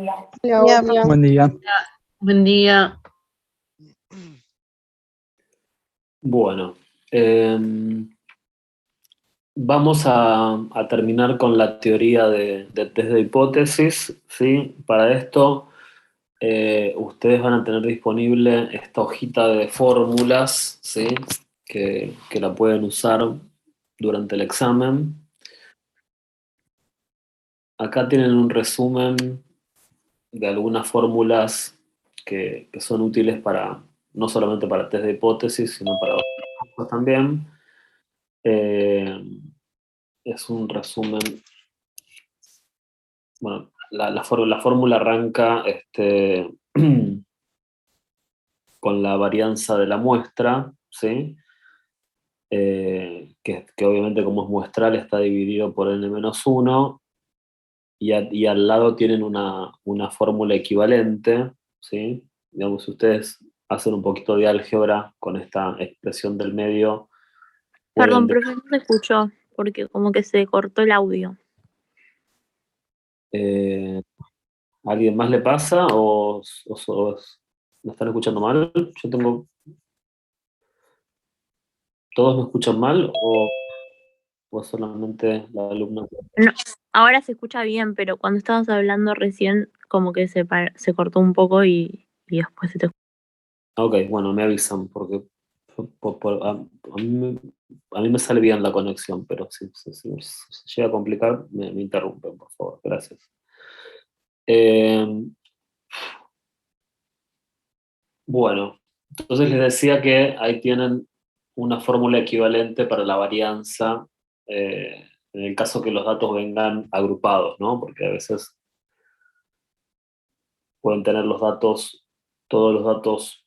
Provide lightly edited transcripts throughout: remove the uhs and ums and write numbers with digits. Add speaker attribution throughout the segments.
Speaker 1: Hola, Oli.
Speaker 2: Buen día.
Speaker 3: Buen día.
Speaker 4: Bueno, vamos a terminar con la teoría de test de hipótesis, ¿sí? Para esto, ustedes van a tener disponible esta hojita de fórmulas, ¿sí? Que la pueden usar durante el examen. Acá tienen un resumen de algunas fórmulas que son útiles para, no solamente para test de hipótesis, sino para otras cosas también. Es un resumen. Bueno, la fórmula arranca con la varianza de la muestra, ¿sí? Que obviamente como es muestral está dividido por n-1 y al lado tienen una fórmula equivalente, ¿sí? Digamos, si ustedes hacen un poquito de álgebra con esta expresión del medio.
Speaker 1: Perdón, profe, no se escuchó porque como que se cortó el audio.
Speaker 4: ¿A alguien más le pasa o me están escuchando mal? ¿Todos me escuchan mal o solamente la alumna?
Speaker 1: No, ahora se escucha bien, pero cuando estabas hablando recién como que se cortó un poco y después se te escuchó.
Speaker 4: Ok, bueno, me avisan porque a mí me sale bien la conexión, pero si se llega a complicar, me interrumpen, por favor. Gracias. Bueno, entonces les decía que ahí tienen una fórmula equivalente para la varianza en el caso que los datos vengan agrupados, ¿no? Porque a veces pueden tener todos los datos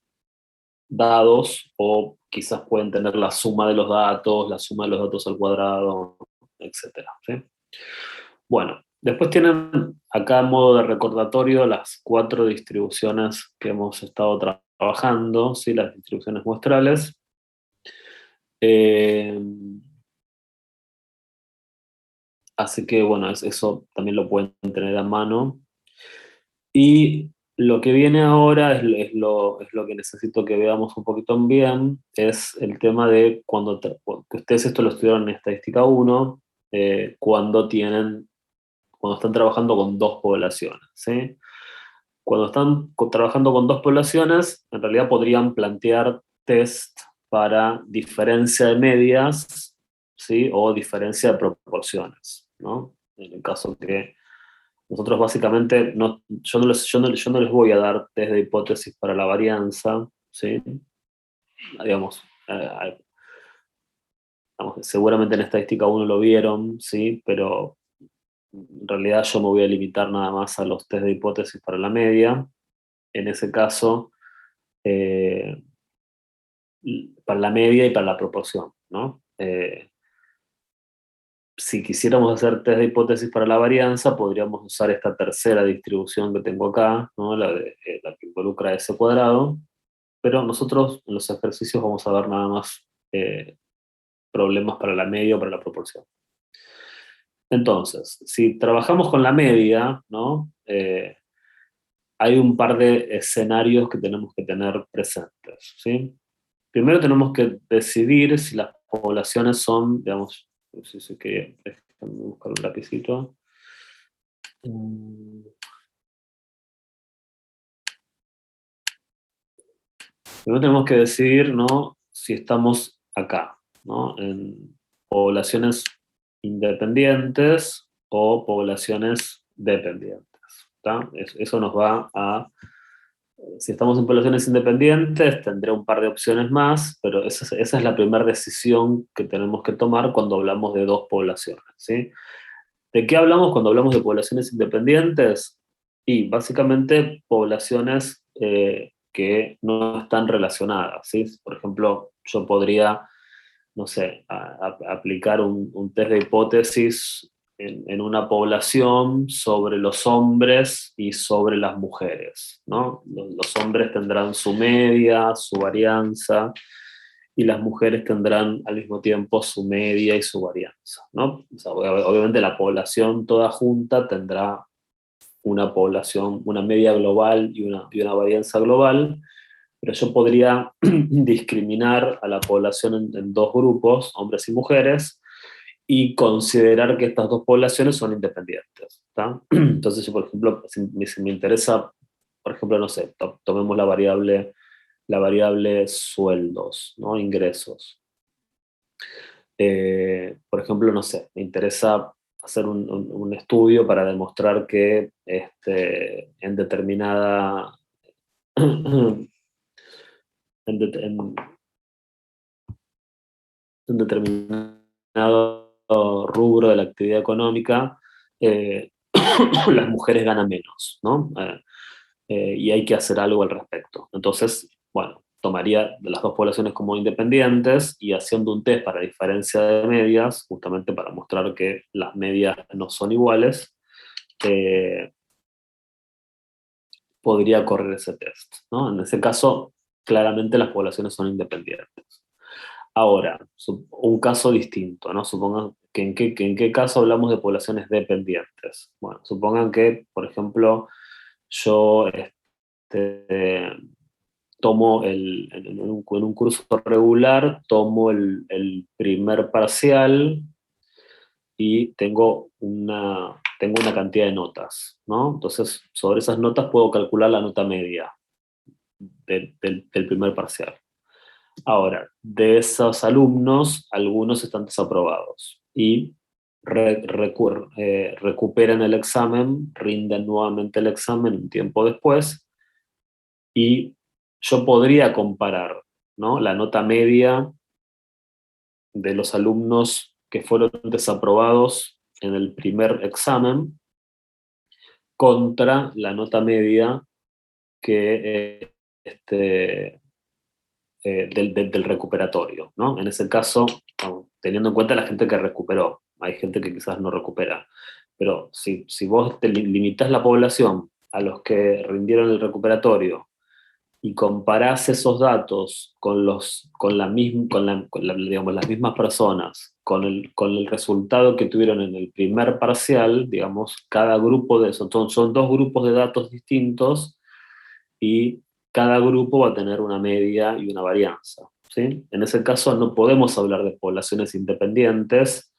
Speaker 4: dados, o quizás pueden tener la suma de los datos al cuadrado, etc. ¿Sí? Bueno, después tienen acá a modo de recordatorio las 4 distribuciones que hemos estado trabajando, ¿sí? Las distribuciones muestrales. Así que bueno, eso también lo pueden tener a mano. Y lo que viene ahora es lo que necesito que veamos un poquito bien, es el tema de que ustedes esto lo estudiaron en Estadística 1, cuando están trabajando con 2 poblaciones, ¿sí? Cuando están trabajando con 2 poblaciones, en realidad podrían plantear test para diferencia de medias, ¿sí? O diferencia de proporciones, ¿no? En el caso que nosotros básicamente, yo no les voy a dar test de hipótesis para la varianza, ¿sí? Digamos, seguramente en Estadística 1 lo vieron, ¿sí? Pero en realidad yo me voy a limitar nada más a los test de hipótesis para la media. En ese caso, para la media y para la proporción, ¿no? Si quisiéramos hacer test de hipótesis para la varianza, podríamos usar esta tercera distribución que tengo acá, ¿no? La que involucra S cuadrado, pero nosotros en los ejercicios vamos a ver nada más problemas para la media o para la proporción. Entonces, si trabajamos con la media, ¿no? Hay un par de escenarios que tenemos que tener presentes, ¿sí? Primero tenemos que decidir si las poblaciones son, digamos, déjame buscar un lapicito. Primero tenemos que decidir, ¿no? Si estamos acá, ¿no? En poblaciones independientes o poblaciones dependientes. ¿Tá? Eso nos va a... Si estamos en poblaciones independientes, tendré un par de opciones más, pero esa es la primera decisión que tenemos que tomar cuando hablamos de 2 poblaciones, ¿sí? ¿De qué hablamos cuando hablamos de poblaciones independientes? Y básicamente poblaciones que no están relacionadas, ¿sí? Por ejemplo, yo podría, no sé, aplicar un test de hipótesis en una población sobre los hombres y sobre las mujeres, ¿no? Los hombres tendrán su media, su varianza, y las mujeres tendrán al mismo tiempo su media y su varianza, ¿no? O sea, obviamente la población toda junta tendrá una población, una media global y una varianza global, pero yo podría discriminar a la población en dos grupos, hombres y mujeres, y considerar que estas dos poblaciones son independientes. ¿Tá? Entonces, yo, por ejemplo, si me interesa, por ejemplo, no sé, tomemos la variable sueldos, ¿no? Ingresos. Por ejemplo, no sé, me interesa hacer un estudio para demostrar que en determinada en, en determinado rubro de la actividad económica, eh, las mujeres ganan menos, ¿no? Y hay que hacer algo al respecto. Entonces, bueno, tomaría de las dos poblaciones como independientes y haciendo un test para diferencia de medias, justamente para mostrar que las medias no son iguales, podría correr ese test, ¿no? En ese caso, claramente las poblaciones son independientes. Ahora, un caso distinto, ¿no? Supongan que en qué caso hablamos de poblaciones dependientes. Bueno, supongan que, por ejemplo, yo tomo en un curso regular, tomo el primer parcial y tengo una cantidad de notas, ¿no? Entonces, sobre esas notas puedo calcular la nota media del primer parcial. Ahora, de esos alumnos, algunos están desaprobados y recuperan el examen, rinden nuevamente el examen un tiempo después y yo podría comparar, ¿no? La nota media de los alumnos que fueron desaprobados en el primer examen contra la nota media que del recuperatorio, ¿no? En ese caso, teniendo en cuenta la gente que recuperó, hay gente que quizás no recupera, pero si vos te limitas la población a los que rindieron el recuperatorio y comparás esos datos digamos, las mismas personas, con el resultado que tuvieron en el primer parcial, digamos, cada grupo de esos, son dos grupos de datos distintos y cada grupo va a tener una media y una varianza, ¿sí? En ese caso no podemos hablar de poblaciones independientes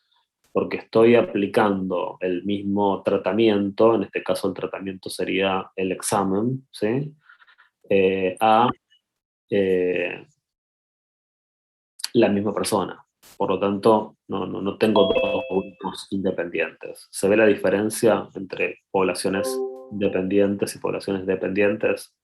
Speaker 4: porque estoy aplicando el mismo tratamiento, en este caso el tratamiento sería el examen, ¿sí? A la misma persona. Por lo tanto, no tengo dos grupos independientes. ¿Se ve la diferencia entre poblaciones independientes y poblaciones dependientes?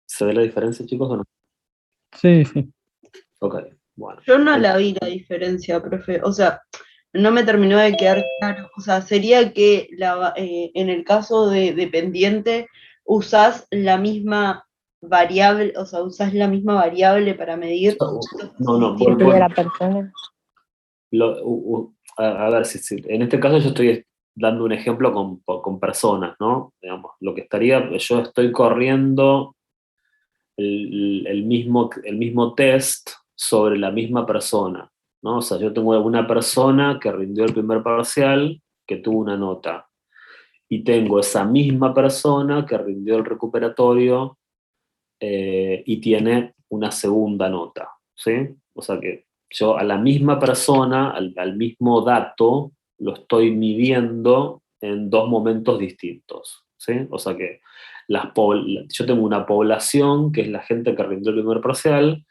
Speaker 4: ¿Se ve la diferencia, chicos, o no?
Speaker 2: Sí, sí.
Speaker 4: Ok, bueno.
Speaker 3: Yo no la vi la diferencia, profe. O sea, no me terminó de quedar claro. O sea, sería que en el caso de dependiente usás la misma variable, o sea, usás la misma variable para medir.
Speaker 4: No,
Speaker 1: Que tuve la persona.
Speaker 4: A ver, en este caso yo estoy dando un ejemplo con personas, ¿no? Digamos, lo que yo estoy corriendo el mismo test sobre la misma persona, ¿no? O sea, yo tengo una persona que rindió el primer parcial, que tuvo una nota, y tengo esa misma persona que rindió el recuperatorio y tiene una segunda nota, ¿sí? O sea que yo a la misma persona, al mismo dato, lo estoy midiendo en dos momentos distintos, ¿sí? O sea que yo tengo una población que es la gente que rindió el primer parcial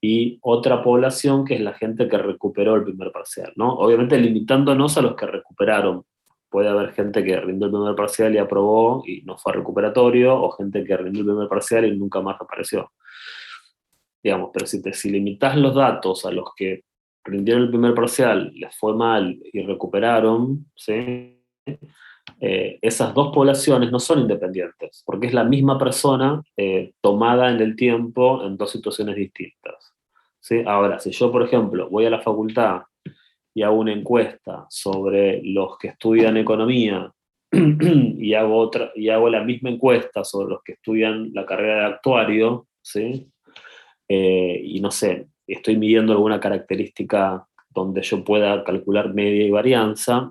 Speaker 4: y otra población que es la gente que recuperó el primer parcial, ¿no? Obviamente limitándonos a los que recuperaron. Puede haber gente que rindió el primer parcial y aprobó y no fue a recuperatorio, o gente que rindió el primer parcial y nunca más apareció. Digamos, pero si limitas los datos a los que rindieron el primer parcial, les fue mal y recuperaron, ¿sí? Esas dos poblaciones no son independientes, porque es la misma persona tomada en el tiempo en dos situaciones distintas, ¿sí? Ahora, si yo, por ejemplo, voy a la facultad y hago una encuesta sobre los que estudian economía y hago la misma encuesta sobre los que estudian la carrera de actuario, ¿sí? Y no sé, estoy midiendo alguna característica donde yo pueda calcular media y varianza,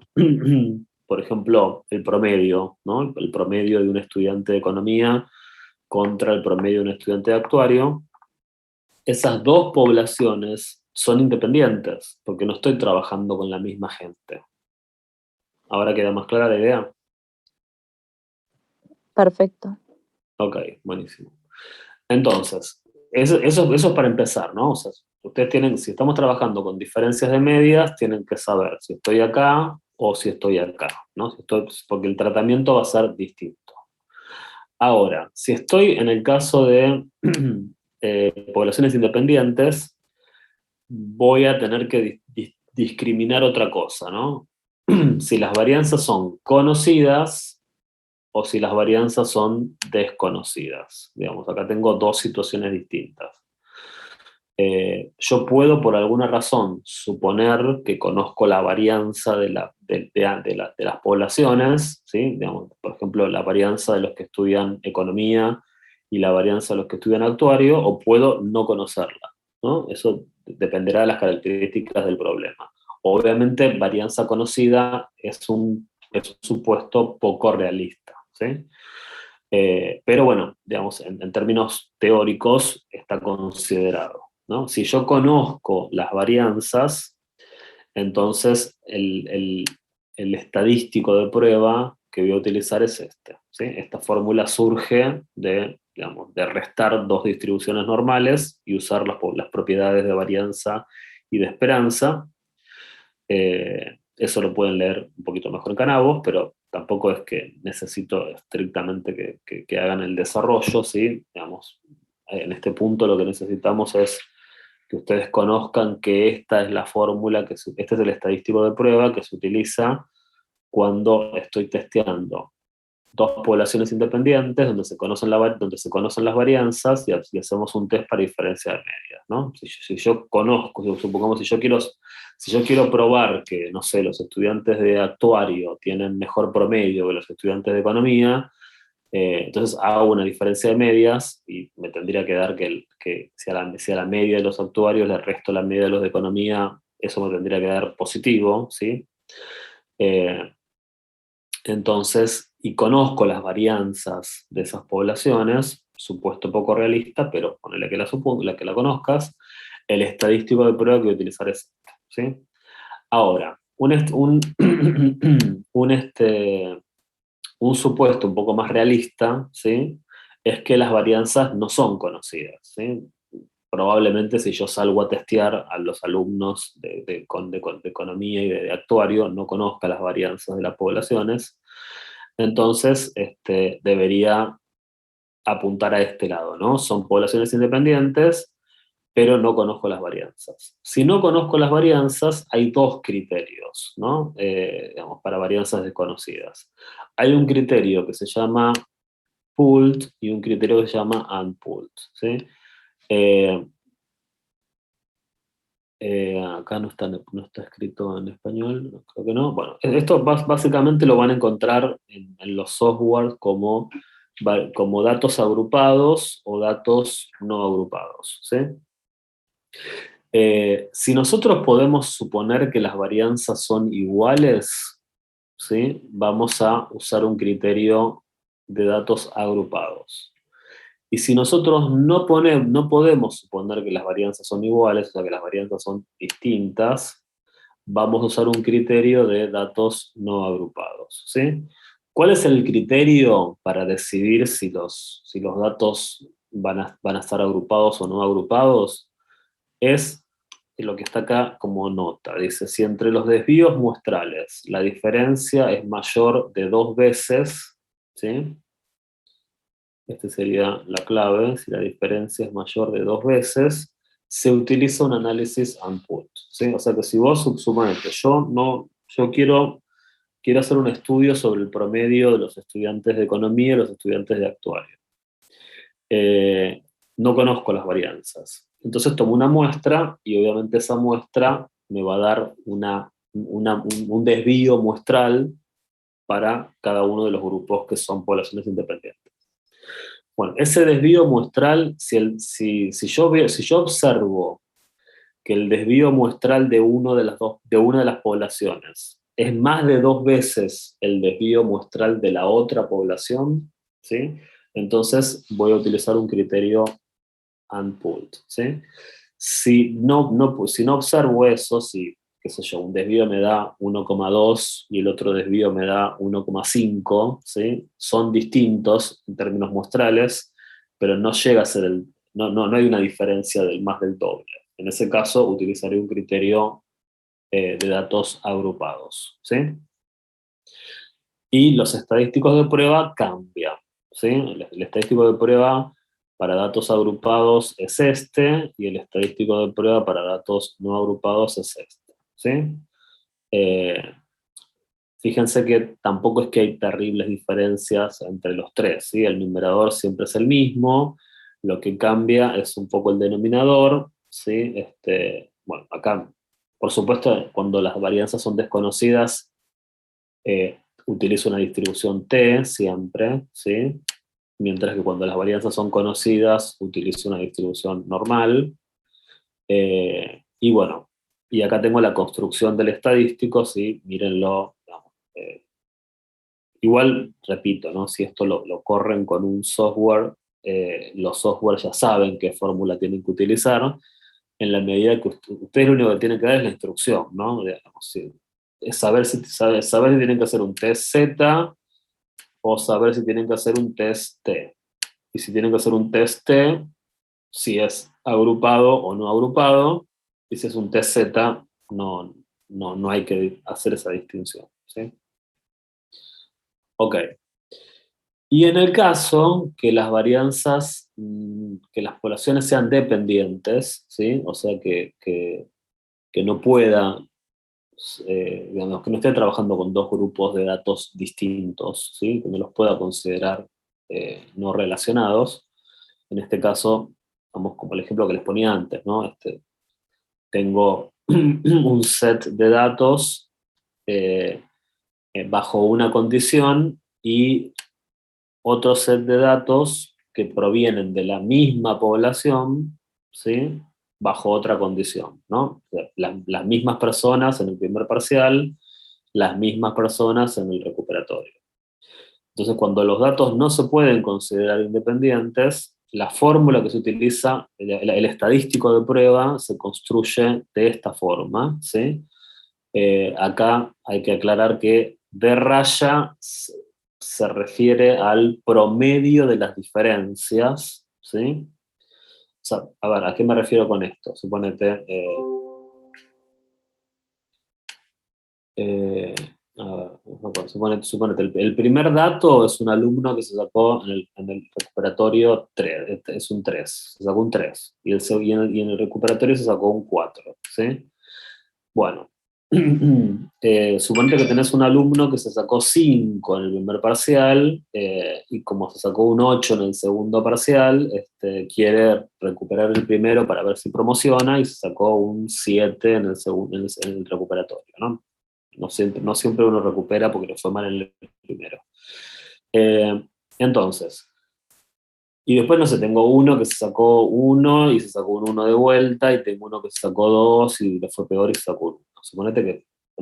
Speaker 4: por ejemplo, el promedio, ¿no? El promedio de un estudiante de economía contra el promedio de un estudiante de actuario, esas dos poblaciones son independientes, porque no estoy trabajando con la misma gente. ¿Ahora queda más clara la idea?
Speaker 1: Perfecto.
Speaker 4: Ok, buenísimo. Entonces, eso es para empezar, ¿no? O sea, ustedes tienen, si estamos trabajando con diferencias de medias, tienen que saber si estoy acá o si estoy acá, ¿no? Porque el tratamiento va a ser distinto. Ahora, si estoy en el caso de poblaciones independientes, voy a tener que discriminar otra cosa, ¿no? Si las varianzas son conocidas o si las varianzas son desconocidas. Digamos, acá tengo dos situaciones distintas. Yo puedo, por alguna razón, suponer que conozco la varianza de las poblaciones, ¿sí? Digamos, por ejemplo, la varianza de los que estudian economía y la varianza de los que estudian actuario, o puedo no conocerla, ¿no? Eso dependerá de las características del problema. Obviamente, varianza conocida es un supuesto poco realista, ¿sí? Pero bueno, digamos, en términos teóricos está considerado, ¿no? Si yo conozco las varianzas, entonces el estadístico de prueba que voy a utilizar es este, ¿sí? Esta fórmula surge digamos, de restar dos distribuciones normales y usar las propiedades de varianza y de esperanza. Eso lo pueden leer un poquito mejor en Canavos, pero tampoco es que necesito estrictamente que hagan el desarrollo, ¿sí? Digamos, en este punto lo que necesitamos es que ustedes conozcan que esta es la fórmula, este es el estadístico de prueba que se utiliza cuando estoy testeando dos poblaciones independientes donde se conocen las varianzas y hacemos un test para diferenciar medias, ¿no? Si yo conozco, supongamos, si yo quiero probar que, no sé, los estudiantes de actuario tienen mejor promedio que los estudiantes de economía, entonces hago una diferencia de medias y me tendría que dar que si a la media de los actuarios le resto la media de los de economía, eso me tendría que dar positivo, ¿sí? Entonces, y conozco las varianzas de esas poblaciones, supuesto poco realista, pero ponele que que la conozcas, el estadístico de prueba que voy a utilizar es este, ¿sí? Ahora, un supuesto un poco más realista, ¿sí? Es que las varianzas no son conocidas, ¿sí? Probablemente si yo salgo a testear a los alumnos de economía y de actuario, no conozca las varianzas de las poblaciones, entonces debería apuntar a este lado, ¿no? Son poblaciones independientes, pero no conozco las varianzas. Si no conozco las varianzas, hay dos criterios, ¿no? Digamos, para varianzas desconocidas. Hay un criterio que se llama pooled y un criterio que se llama unpooled, ¿sí? Acá no está escrito en español, creo que no. Bueno, esto básicamente lo van a encontrar en los software como datos agrupados o datos no agrupados, ¿sí? Si nosotros podemos suponer que las varianzas son iguales, ¿sí? Vamos a usar un criterio de datos agrupados. Y si nosotros no podemos suponer que las varianzas son iguales, o sea que las varianzas son distintas, vamos a usar un criterio de datos no agrupados, ¿sí? ¿Cuál es el criterio para decidir si los datos van a estar agrupados o no agrupados? Es lo que está acá como nota. Dice, si entre los desvíos muestrales la diferencia es mayor de 2 veces, ¿sí? Esta sería la clave, si la diferencia es mayor de 2 veces, se utiliza un análisis unpooled, ¿sí? O sea que si vos suponete, yo quiero hacer un estudio sobre el promedio de los estudiantes de economía y los estudiantes de actuario. No conozco las varianzas. Entonces tomo una muestra y obviamente esa muestra me va a dar un desvío muestral para cada uno de los grupos que son poblaciones independientes. Bueno, ese desvío muestral, si yo observo que el desvío muestral de una de las poblaciones es más de 2 veces el desvío muestral de la otra población, ¿sí? Entonces voy a utilizar un criterio unpooled, ¿sí? Si no observo eso, si, qué sé yo, un desvío me da 1,2 y el otro desvío me da 1,5, ¿sí? Son distintos en términos muestrales, pero no llega a ser no hay una diferencia del más del doble. En ese caso utilizaré un criterio de datos agrupados, ¿sí? Y los estadísticos de prueba cambian, ¿sí? El estadístico de prueba para datos agrupados es este, y el estadístico de prueba para datos no agrupados es este, ¿sí? Fíjense que tampoco es que hay terribles diferencias entre los tres, ¿sí? El numerador siempre es el mismo, lo que cambia es un poco el denominador, ¿sí? Bueno, acá, por supuesto, cuando las varianzas son desconocidas, utilizo una distribución T siempre, ¿sí? Mientras que cuando las varianzas son conocidas, utilizo una distribución normal. Y bueno, y acá tengo la construcción del estadístico, ¿sí? Mírenlo. Digamos, igual, repito, ¿no? Si esto lo corren con un software, los softwares ya saben qué fórmula tienen que utilizar, en la medida que ustedes lo único que tienen que dar es la instrucción, ¿no? Digamos, sí, es saber si tienen que hacer un test Z o saber si tienen que hacer un test T. Y si tienen que hacer un test T, si es agrupado o no agrupado, y si es un test Z, no hay que hacer esa distinción, ¿sí? Ok. Y en el caso que las varianzas, que las poblaciones sean dependientes, ¿sí? O sea que no pueda, digamos, que no esté trabajando con dos grupos de datos distintos, ¿sí? Que no los pueda considerar no relacionados. En este caso, vamos como el ejemplo que les ponía antes, ¿no? Tengo un set de datos bajo una condición y otro set de datos que provienen de la misma población, ¿sí? Bajo otra condición, ¿no? O sea, las mismas personas en el primer parcial, las mismas personas en el recuperatorio. Entonces, cuando los datos no se pueden considerar independientes, la fórmula que se utiliza, el estadístico de prueba, se construye de esta forma, ¿sí? Acá hay que aclarar que D raya se refiere al promedio de las diferencias, ¿sí? O sea, a ver, ¿a qué me refiero con esto? Suponete, a ver, suponete el primer dato es un alumno que se sacó en el recuperatorio 3, es un 3, se sacó un 3, y en el recuperatorio se sacó un 4, ¿sí? Bueno, suponete que tenés un alumno que se sacó 5 en el primer parcial, y como se sacó un 8 en el segundo parcial, quiere recuperar el primero para ver si promociona, y se sacó un 7 en el recuperatorio, ¿no? No siempre uno recupera porque le fue mal en el primero. Entonces, y después, no sé, tengo uno que se sacó 1 y se sacó un 1 de vuelta, y tengo uno que se sacó 2 y le fue peor y se sacó 1.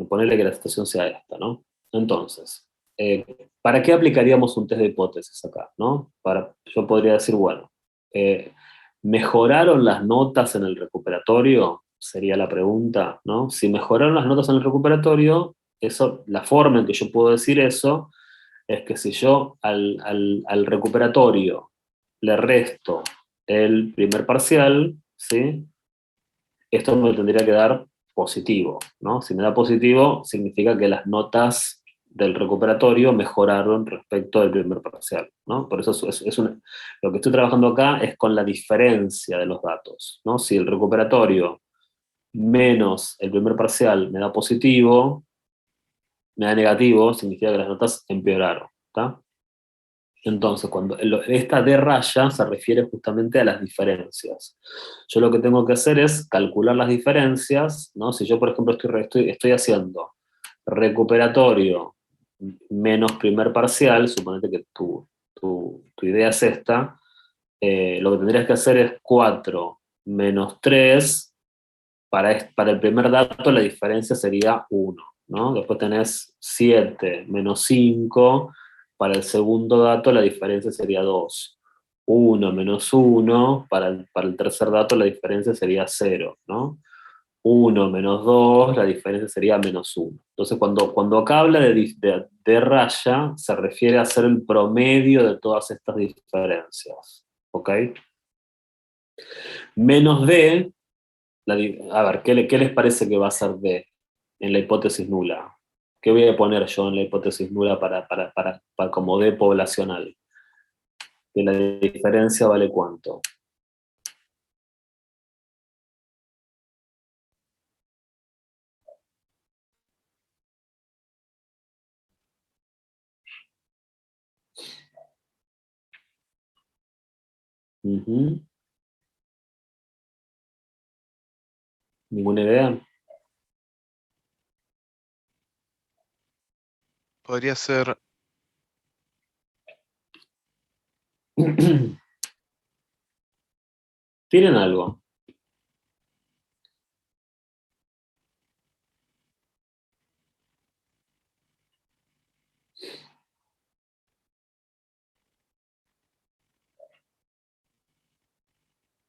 Speaker 4: Ponele que la situación sea esta, ¿no? Entonces, ¿para qué aplicaríamos un test de hipótesis acá, ¿no? Yo podría decir, bueno, ¿mejoraron las notas en el recuperatorio? Sería la pregunta, ¿no? Si mejoraron las notas en el recuperatorio, la forma en que yo puedo decir eso es que si yo al recuperatorio le resto el primer parcial, ¿sí? Esto me tendría que dar positivo, ¿no? Si me da positivo, significa que las notas del recuperatorio mejoraron respecto del primer parcial, ¿no? Por eso lo que estoy trabajando acá es con la diferencia de los datos, ¿no? Si el recuperatorio menos el primer parcial me da positivo, me da negativo, significa que las notas empeoraron, ¿está? Entonces, cuando esta D raya se refiere justamente a las diferencias. Yo lo que tengo que hacer es calcular las diferencias, ¿no? Si yo, por ejemplo, estoy haciendo recuperatorio menos primer parcial, suponete que tu idea es esta, lo que tendrías que hacer es 4 menos 3 para el primer dato la diferencia sería 1, ¿no? Después tenés 7 menos 5, para el segundo dato la diferencia sería 2. 1 menos 1, para el tercer dato la diferencia sería 0, ¿no? 1 menos 2, la diferencia sería menos 1. Entonces, cuando acá habla de raya, se refiere a hacer el promedio de todas estas diferencias, ¿ok? Menos d, a ver, ¿qué les parece que va a ser d en la hipótesis nula? ¿Qué voy a poner yo en la hipótesis nula para como d poblacional? Que la diferencia vale ¿cuánto? Ujú. ¿Ninguna idea?
Speaker 5: Podría ser
Speaker 4: Tienen algo.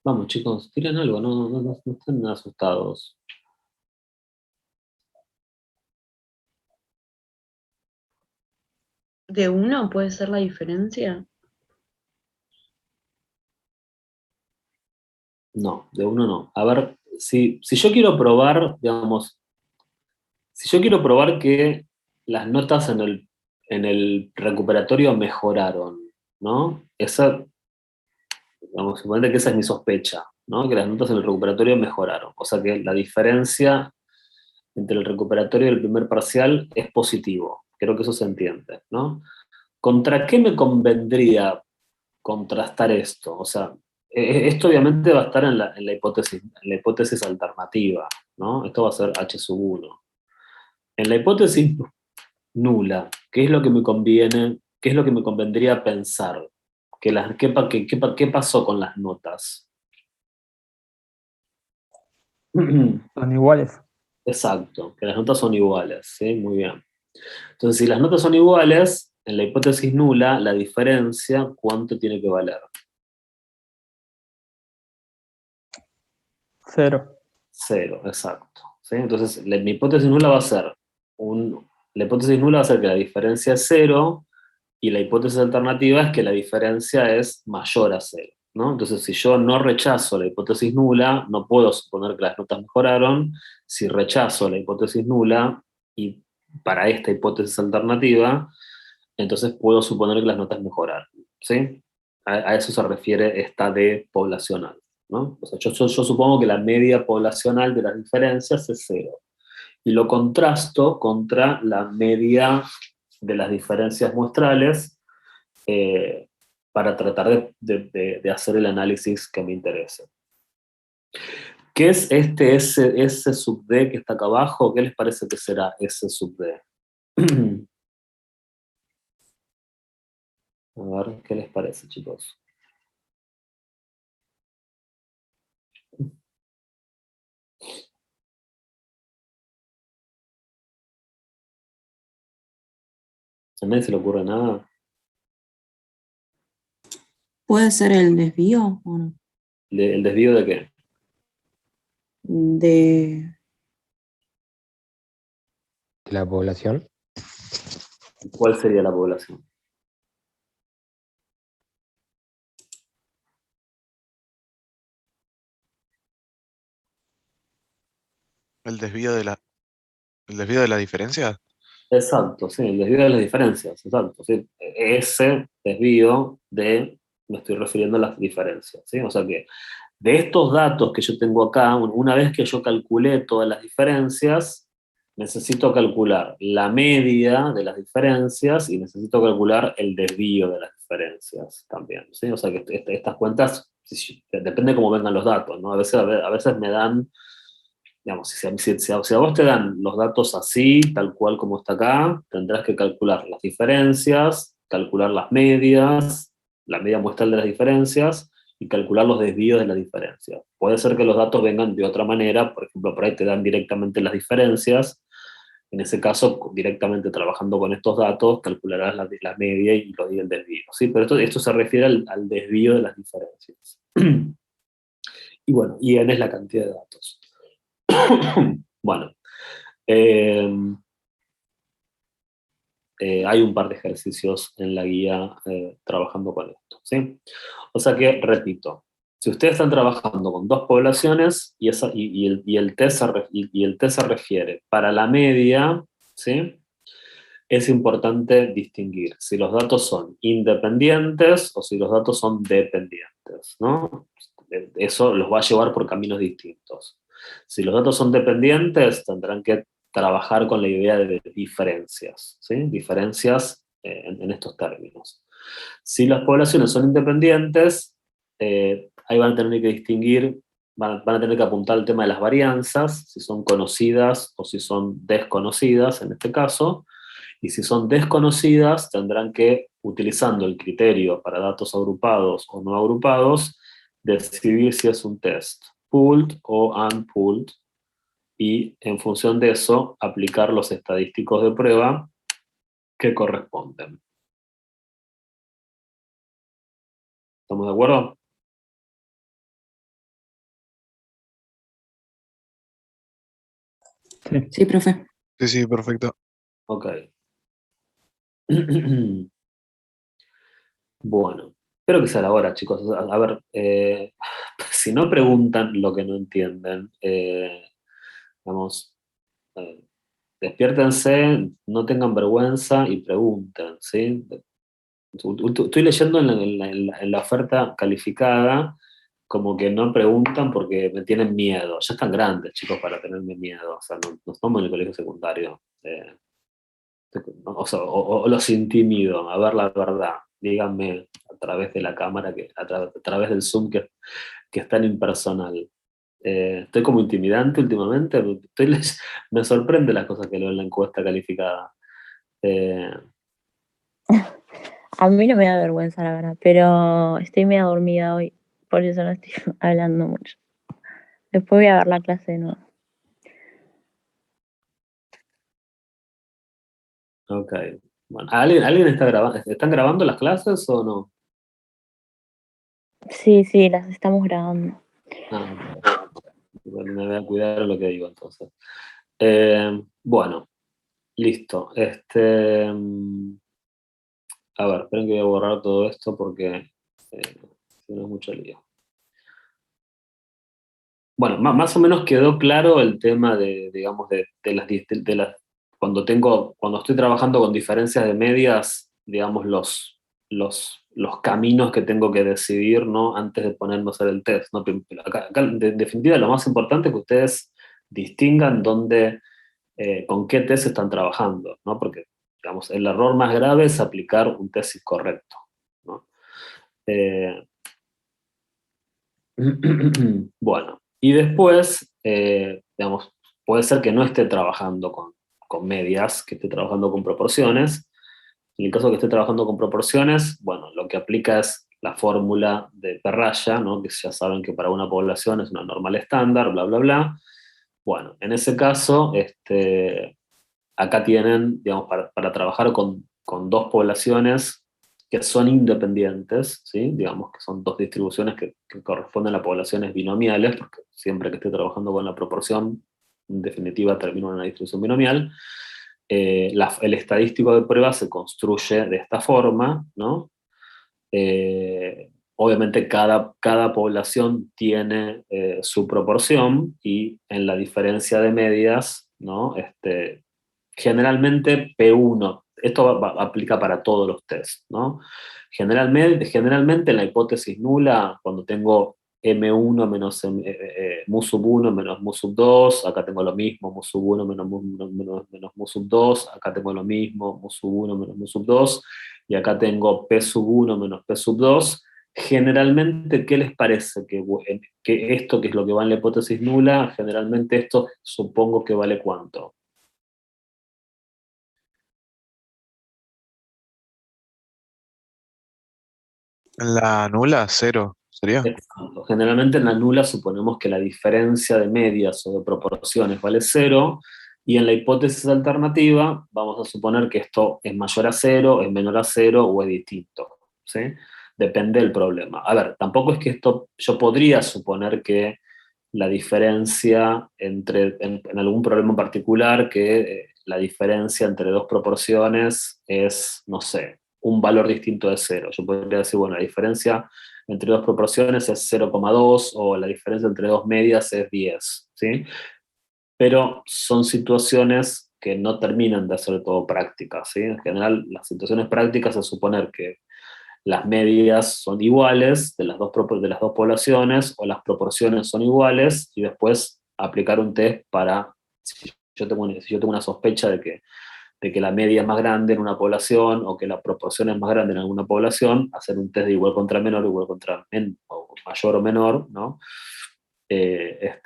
Speaker 4: Vamos, chicos, tiren algo, no estén asustados.
Speaker 3: ¿De 1 puede ser la diferencia?
Speaker 4: No, de 1 no. A ver, si yo quiero probar, digamos, si yo quiero probar que las notas en el recuperatorio mejoraron, ¿no? Esa, vamos, suponete que esa es mi sospecha, ¿no? Que las notas en el recuperatorio mejoraron. O sea que la diferencia entre el recuperatorio y el primer parcial es positivo. Creo que eso se entiende, ¿no? ¿Contra qué me convendría contrastar esto? O sea, esto obviamente va a estar en la hipótesis alternativa, ¿no? Esto va a ser H sub 1. En la hipótesis nula, ¿qué es lo que me conviene, qué es lo que me convendría pensar? ¿Qué pasó con las notas?
Speaker 2: Son iguales.
Speaker 4: Exacto, que las notas son iguales, ¿sí? Muy bien. Entonces, si las notas son iguales, en la hipótesis nula, la diferencia, ¿cuánto tiene que valer?
Speaker 2: 0.
Speaker 4: 0, exacto. ¿Sí? Entonces, mi hipótesis nula va a ser la hipótesis nula va a ser que la diferencia es 0 y la hipótesis alternativa es que la diferencia es mayor a 0, ¿no? Entonces, si yo no rechazo la hipótesis nula, no puedo suponer que las notas mejoraron. Si rechazo la hipótesis nula y para esta hipótesis alternativa, entonces puedo suponer que las notas mejoraron, ¿sí? A eso se refiere esta D poblacional, ¿no? O sea, yo supongo que la media poblacional de las diferencias es 0. Y lo contrasto contra la media de las diferencias muestrales para tratar de hacer el análisis que me interese. ¿Qué es este S sub D que está acá abajo? ¿Qué les parece que será S sub D? A ver, ¿qué les parece, chicos? ¿A nadie se le ocurre nada?
Speaker 6: ¿Puede ser el desvío o no?
Speaker 4: ¿El desvío de qué?
Speaker 6: De
Speaker 7: La población.
Speaker 4: ¿Cuál sería la población?
Speaker 5: el desvío de la diferencia.
Speaker 4: Exacto, sí, el desvío de las diferencias, exacto. Sí. Ese desvío me estoy refiriendo a las diferencias, ¿sí? O sea que de estos datos que yo tengo acá, una vez que yo calculé todas las diferencias, necesito calcular la media de las diferencias y necesito calcular el desvío de las diferencias también, ¿sí? O sea que estas cuentas, depende de cómo vengan los datos, ¿no? A veces me dan, digamos, si a vos te dan los datos así, tal cual como está acá, tendrás que calcular las diferencias, calcular las medias, la media muestral de las diferencias, y calcular los desvíos de las diferencias. Puede ser que los datos vengan de otra manera, por ejemplo, por ahí te dan directamente las diferencias. En ese caso, directamente trabajando con estos datos, calcularás la media y el desvío, ¿sí? Pero esto se refiere al desvío de las diferencias. Y bueno, y n es la cantidad de datos. Bueno, hay un par de ejercicios en la guía trabajando con esto, ¿sí? O sea que, repito, si ustedes están trabajando con dos poblaciones y el test se refiere para la media, ¿sí? Es importante distinguir si los datos son independientes o si los datos son dependientes, ¿no? Eso los va a llevar por caminos distintos. Si los datos son dependientes, tendrán que trabajar con la idea de diferencias, ¿sí? Diferencias en estos términos. Si las poblaciones son independientes, ahí van a tener que distinguir, van a tener que apuntar el tema de las varianzas, si son conocidas o si son desconocidas en este caso, y si son desconocidas tendrán que, utilizando el criterio para datos agrupados o no agrupados, decidir si es un test pooled o unpooled, y en función de eso aplicar los estadísticos de prueba que corresponden. ¿Estamos de acuerdo?
Speaker 2: Sí.
Speaker 6: Sí, profe.
Speaker 5: Sí, sí, perfecto.
Speaker 4: Ok. Bueno, espero que sea la hora, chicos. A ver, si no preguntan lo que no entienden, vamos, despiértense, no tengan vergüenza y pregunten, ¿sí? Estoy leyendo en la oferta calificada como que no preguntan porque me tienen miedo. Ya están grandes, chicos, para tenerme miedo. O sea, no estamos en el colegio secundario. O sea, o los intimido, a ver la verdad. Díganme a través de la cámara, a través del Zoom, que es tan impersonal. Estoy como intimidante últimamente. Me sorprende las cosas que leo en la encuesta calificada. Eh,
Speaker 1: A mí no me da vergüenza, la verdad, pero estoy medio dormida hoy, por eso no estoy hablando mucho. Después voy a ver la clase de nuevo.
Speaker 4: ok. Bueno, ¿alguien está grabando? ¿Están grabando las clases o no?
Speaker 1: Sí, sí, las estamos grabando.
Speaker 4: Ah, ok. Bueno, me voy a cuidar lo que digo entonces. Bueno, listo. A ver, esperen que voy a borrar todo esto porque si no es mucho lío. Bueno, más o menos quedó claro el tema de, digamos, cuando estoy trabajando con diferencias de medias, digamos, los caminos que tengo que decidir, ¿no? Antes de ponerme a hacer el test, ¿no? Acá, en definitiva, lo más importante es que ustedes distingan con qué test están trabajando, ¿no? Porque, digamos, el error más grave es aplicar un test incorrecto, ¿no? Bueno, y después, digamos, puede ser que no esté trabajando con medias, que esté trabajando con proporciones. En el caso que esté trabajando con proporciones, bueno, lo que aplica es la fórmula de Perraya, ¿no? Que ya saben que para una población es una normal estándar, bla, bla, bla. Bueno, en ese caso, acá tienen, digamos, para trabajar con dos poblaciones que son independientes, ¿sí? Digamos que son dos distribuciones que corresponden a poblaciones binomiales, porque siempre que esté trabajando con la proporción, en definitiva termino en una distribución binomial. El estadístico de prueba se construye de esta forma, ¿no? Obviamente cada población tiene su proporción y en la diferencia de medias, ¿no? Generalmente P1, esto aplica para todos los tests, ¿no? Generalmente en la hipótesis nula, cuando tengo M1 menos mu sub 1 menos mu sub 2, acá tengo lo mismo, mu sub 1 menos mu sub 2, acá tengo lo mismo, mu sub 1 menos mu sub 2, y acá tengo P sub 1 menos P sub 2. Generalmente, ¿qué les parece? Que esto, que es lo que va en la hipótesis nula, generalmente esto supongo que vale ¿cuánto?
Speaker 5: En la nula, 0. ¿Sería?
Speaker 4: Exacto. Generalmente en la nula suponemos que la diferencia de medias o de proporciones vale 0, y en la hipótesis alternativa vamos a suponer que esto es mayor a 0, es menor a 0 o es distinto, ¿sí? Depende del problema. A ver, tampoco es que esto, yo podría suponer que la diferencia en algún problema en particular, que la diferencia entre dos proporciones es, no sé, un valor distinto de 0. Yo podría decir, bueno, la diferencia entre dos proporciones es 0,2 o la diferencia entre dos medias es 10, ¿sí? Pero son situaciones que no terminan de ser todo prácticas, ¿sí? En general, las situaciones prácticas es suponer que las medias son iguales de las dos poblaciones, o las proporciones son iguales, y después aplicar un test para, si si yo tengo una sospecha de que la media es más grande en una población, o que la proporción es más grande en alguna población, hacer un test de igual contra menor, igual contra o mayor o menor, ¿no? En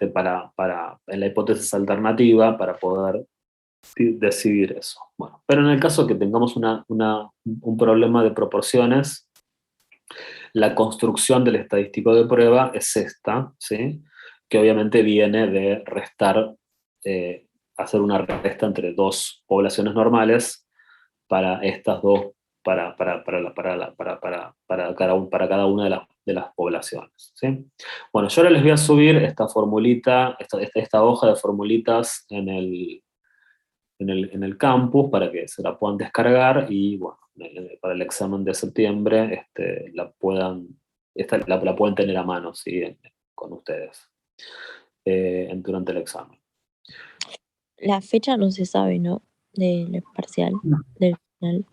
Speaker 4: la hipótesis alternativa, para poder decidir eso. Bueno, pero en el caso que tengamos un problema de proporciones, la construcción del estadístico de prueba es esta, ¿sí? Que obviamente viene de restar, hacer una resta entre dos poblaciones normales para estas dos, para cada una de las poblaciones, ¿sí? Bueno, yo ahora les voy a subir esta formulita, esta hoja de formulitas en el campus para que se la puedan descargar y, bueno, para el examen de septiembre la pueden tener a mano, ¿sí? Con ustedes durante el examen.
Speaker 1: La fecha no se sabe, ¿no? Del parcial, del final.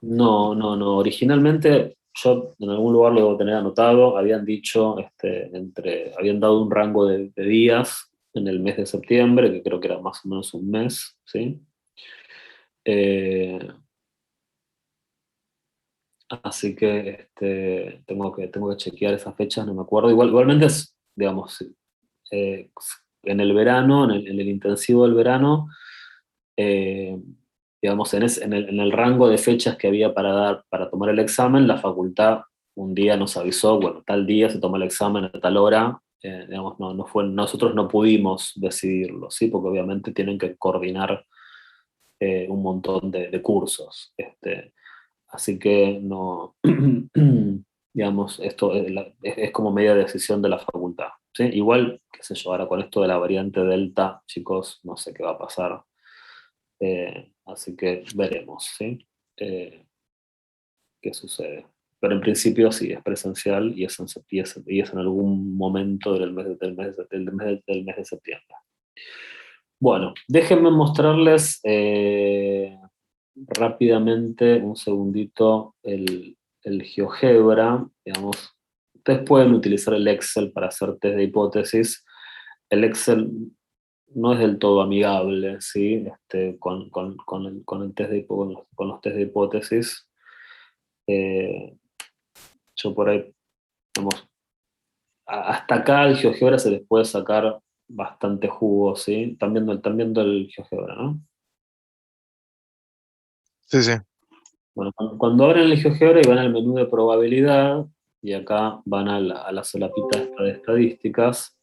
Speaker 4: No, no, no. Originalmente yo en algún lugar lo debo tener anotado, habían dicho, habían dado un rango de días en el mes de septiembre, que creo que era más o menos un mes, ¿sí? Así que tengo que chequear esas fechas, no me acuerdo. Igualmente es, digamos, eh, en el verano, en el intensivo del verano, eh, digamos, en el rango de fechas que había para tomar el examen, la facultad un día nos avisó, bueno, tal día se toma el examen a tal hora, digamos, nosotros no pudimos decidirlo, ¿sí? Porque obviamente tienen que coordinar un montón de cursos. Así que no, digamos, esto es como media decisión de la facultad, ¿sí? Igual, qué sé yo, ahora con esto de la variante Delta, chicos, no sé qué va a pasar. Así que veremos, ¿sí? Qué sucede. Pero en principio sí, es presencial y es en algún momento del mes de septiembre. Bueno, déjenme mostrarles rápidamente, un segundito, el GeoGebra. Digamos, ustedes pueden utilizar el Excel para hacer test de hipótesis. El Excel no es del todo amigable, ¿sí? Con el test con los test de hipótesis. Yo por ahí, digamos, hasta acá el GeoGebra se les puede sacar bastante jugo, ¿sí? Están viendo el GeoGebra, ¿no?
Speaker 5: Sí, sí.
Speaker 4: Bueno, cuando abren el GeoGebra y van al menú de probabilidad, y acá van a la solapita esta de estadísticas,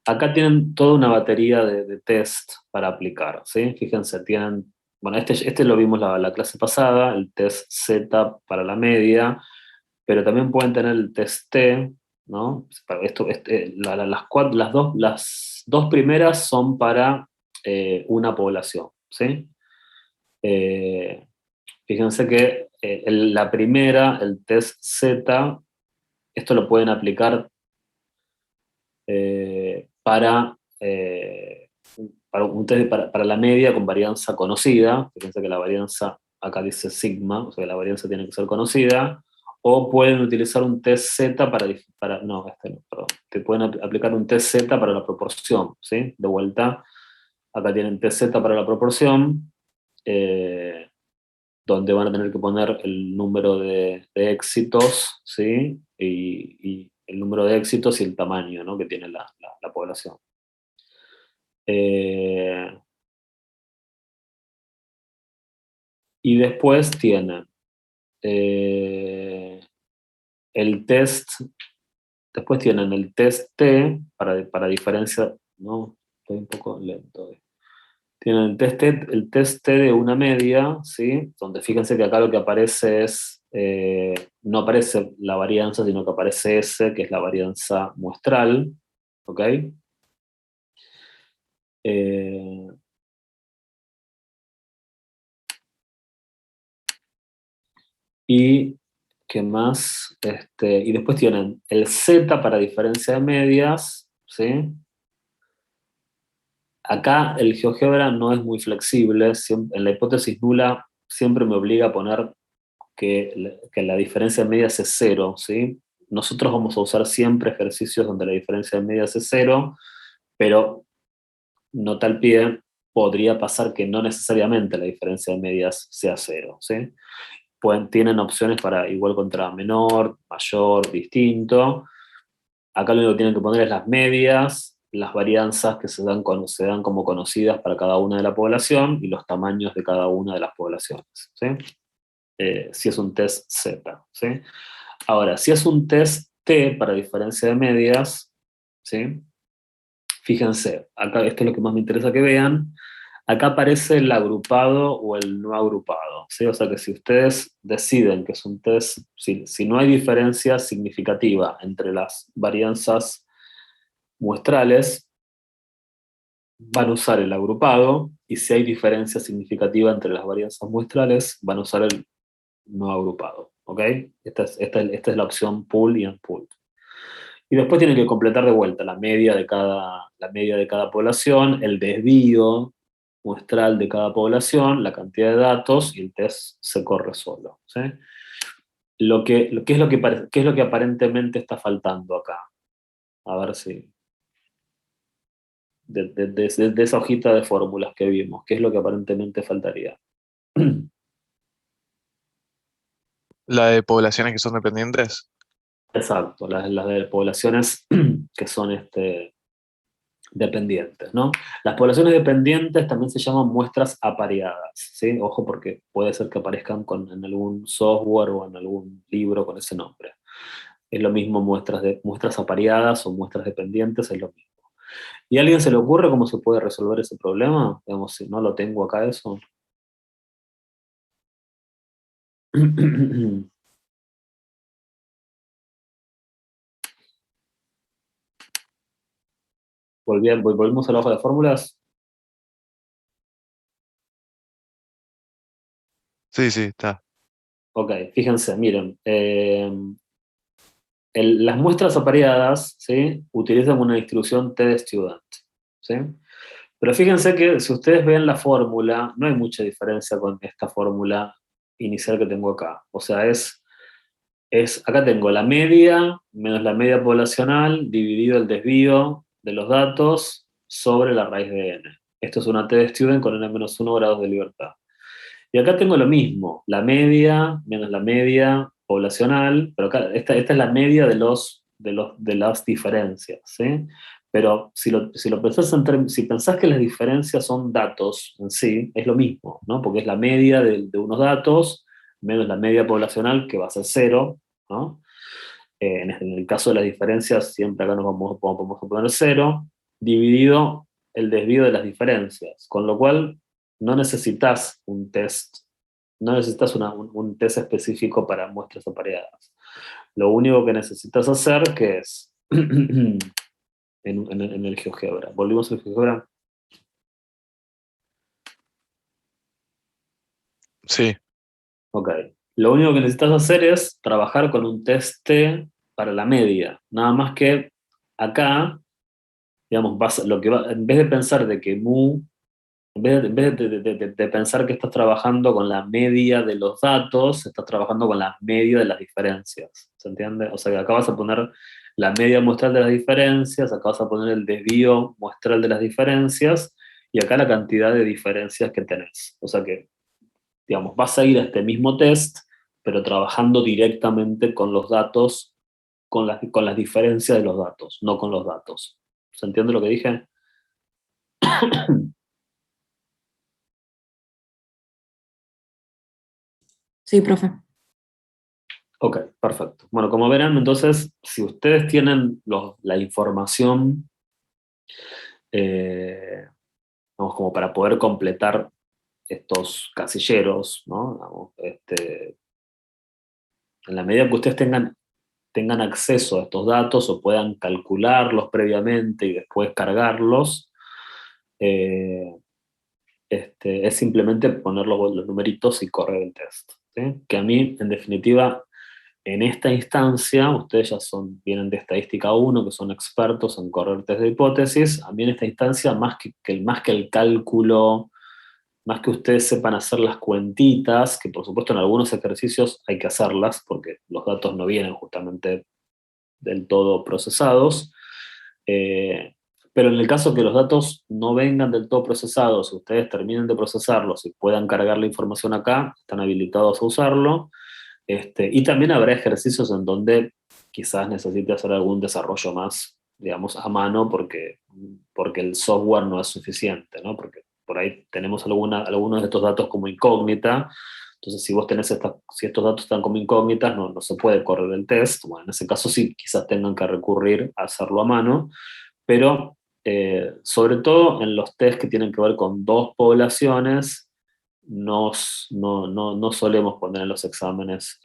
Speaker 4: acá tienen toda una batería de test para aplicar, ¿sí? Fíjense, tienen, bueno, este lo vimos la clase pasada, el test Z para la media, pero también pueden tener el test T, ¿no? Las dos primeras son para una población, ¿sí? Eh, Fíjense que la primera, el test Z, esto lo pueden aplicar para un test para la media con varianza conocida. Fíjense que la varianza acá dice sigma, o sea que la varianza tiene que ser conocida. O pueden utilizar un test Z no, no, perdón. Que pueden aplicar un test Z para la proporción, ¿sí? De vuelta, acá tienen test Z para la proporción. Donde van a tener que poner el número de éxitos, ¿sí? Y el número de éxitos y el tamaño, ¿no? Que tiene la población. Y después tienen el test Después tienen el test T para diferencia, no, estoy un poco lento hoy. Tienen el test T de una media, ¿sí? Donde fíjense que acá lo que aparece es, no aparece la varianza, sino que aparece S, que es la varianza muestral, ¿ok? Y, ¿qué más? Y después tienen el Z para diferencia de medias, ¿sí? Acá el GeoGebra no es muy flexible, en la hipótesis nula siempre me obliga a poner que la diferencia de medias es cero, ¿sí? Nosotros vamos a usar siempre ejercicios donde la diferencia de medias es cero, pero nota al pie, podría pasar que no necesariamente la diferencia de medias sea cero, ¿sí? Tienen opciones para igual contra menor, mayor, distinto. Acá lo único que tienen que poner es las medias, las varianzas que se dan como conocidas para cada una de la población y los tamaños de cada una de las poblaciones, ¿sí? Si es un test Z, ¿sí? Ahora, si es un test T para diferencia de medias, ¿sí? Fíjense, acá esto es lo que más me interesa que vean. Acá aparece el agrupado o el no agrupado, ¿sí? O sea que si ustedes deciden que es un test, si no hay diferencia significativa entre las varianzas muestrales, van a usar el agrupado, y si hay diferencia significativa entre las varianzas muestrales, van a usar el no agrupado, ¿ok? Esta es la opción pool y unpooled. Y después tienen que completar de vuelta la media de cada población, el desvío muestral de cada población, la cantidad de datos, y el test se corre solo, ¿sí? ¿Qué es lo que aparentemente está faltando acá? A ver si... De esa hojita de fórmulas que vimos, ¿qué es lo que aparentemente faltaría?
Speaker 5: La de poblaciones que son dependientes.
Speaker 4: Exacto, las de poblaciones que son dependientes, ¿no? Las poblaciones dependientes también se llaman muestras apareadas, ¿sí? Ojo, porque puede ser que aparezcan en algún software o en algún libro con ese nombre. Es lo mismo muestras apareadas o muestras dependientes, es lo mismo. ¿Y a alguien se le ocurre cómo se puede resolver ese problema? Digamos, si no lo tengo acá eso. Volvimos a la hoja de fórmulas.
Speaker 5: Sí, sí, está.
Speaker 4: Ok, fíjense, miren. Las muestras apareadas, ¿sí? Utilizan una distribución T de student, ¿sí? Pero fíjense que si ustedes ven la fórmula, no hay mucha diferencia con esta fórmula inicial que tengo acá. O sea, acá tengo la media menos la media poblacional dividido el desvío de los datos sobre la raíz de n. Esto es una T de student con n-1 grados de libertad. Y acá tengo lo mismo, la media menos la media poblacional, pero acá esta es la media de las diferencias, ¿sí? Pero si pensás que las diferencias son datos en sí, es lo mismo, ¿no? Porque es la media de unos datos menos la media poblacional, que va a ser cero, ¿no? En el caso de las diferencias, siempre acá nos vamos a poner cero, dividido el desvío de las diferencias, con lo cual no necesitas un test, no necesitas un test específico para muestras apareadas. Lo único que necesitas hacer, que es en el GeoGebra. ¿Volvimos al GeoGebra?
Speaker 5: Sí.
Speaker 4: Ok. Lo único que necesitas hacer es trabajar con un test T para la media. Nada más que acá, digamos, en vez de pensar de que en vez de pensar que estás trabajando con la media de los datos, estás trabajando con la media de las diferencias. ¿Se entiende? O sea que acá vas a poner la media muestral de las diferencias, acá vas a poner el desvío muestral de las diferencias, y acá la cantidad de diferencias que tenés. O sea que, digamos, vas a ir a este mismo test, pero trabajando directamente con los datos, con las diferencias de los datos, no con los datos. ¿Se entiende lo que dije?
Speaker 6: Sí, profe.
Speaker 4: Ok, perfecto. Bueno, como verán, entonces, si ustedes tienen la información, vamos, como para poder completar estos casilleros, ¿no? Vamos, en la medida que ustedes tengan acceso a estos datos o puedan calcularlos previamente y después cargarlos, eh, es simplemente poner los numeritos y correr el test. ¿Sí? Que a mí, en definitiva, en esta instancia, ustedes ya vienen de estadística 1, que son expertos en correr test de hipótesis. A mí en esta instancia, más que el cálculo, más que ustedes sepan hacer las cuentitas, que por supuesto en algunos ejercicios hay que hacerlas, porque los datos no vienen justamente del todo procesados, eh, pero en el caso que los datos no vengan del todo procesados, ustedes terminen de procesarlos y puedan cargar la información acá, están habilitados a usarlo. Y también habrá ejercicios en donde quizás necesite hacer algún desarrollo más, digamos, a mano porque el software no es suficiente, ¿no? Porque por ahí tenemos algunos de estos datos como incógnita. Entonces, si vos si estos datos están como incógnitas, no se puede correr el test. Bueno, en ese caso sí, quizás tengan que recurrir a hacerlo a mano, pero sobre todo en los test que tienen que ver con dos poblaciones, no solemos poner en los exámenes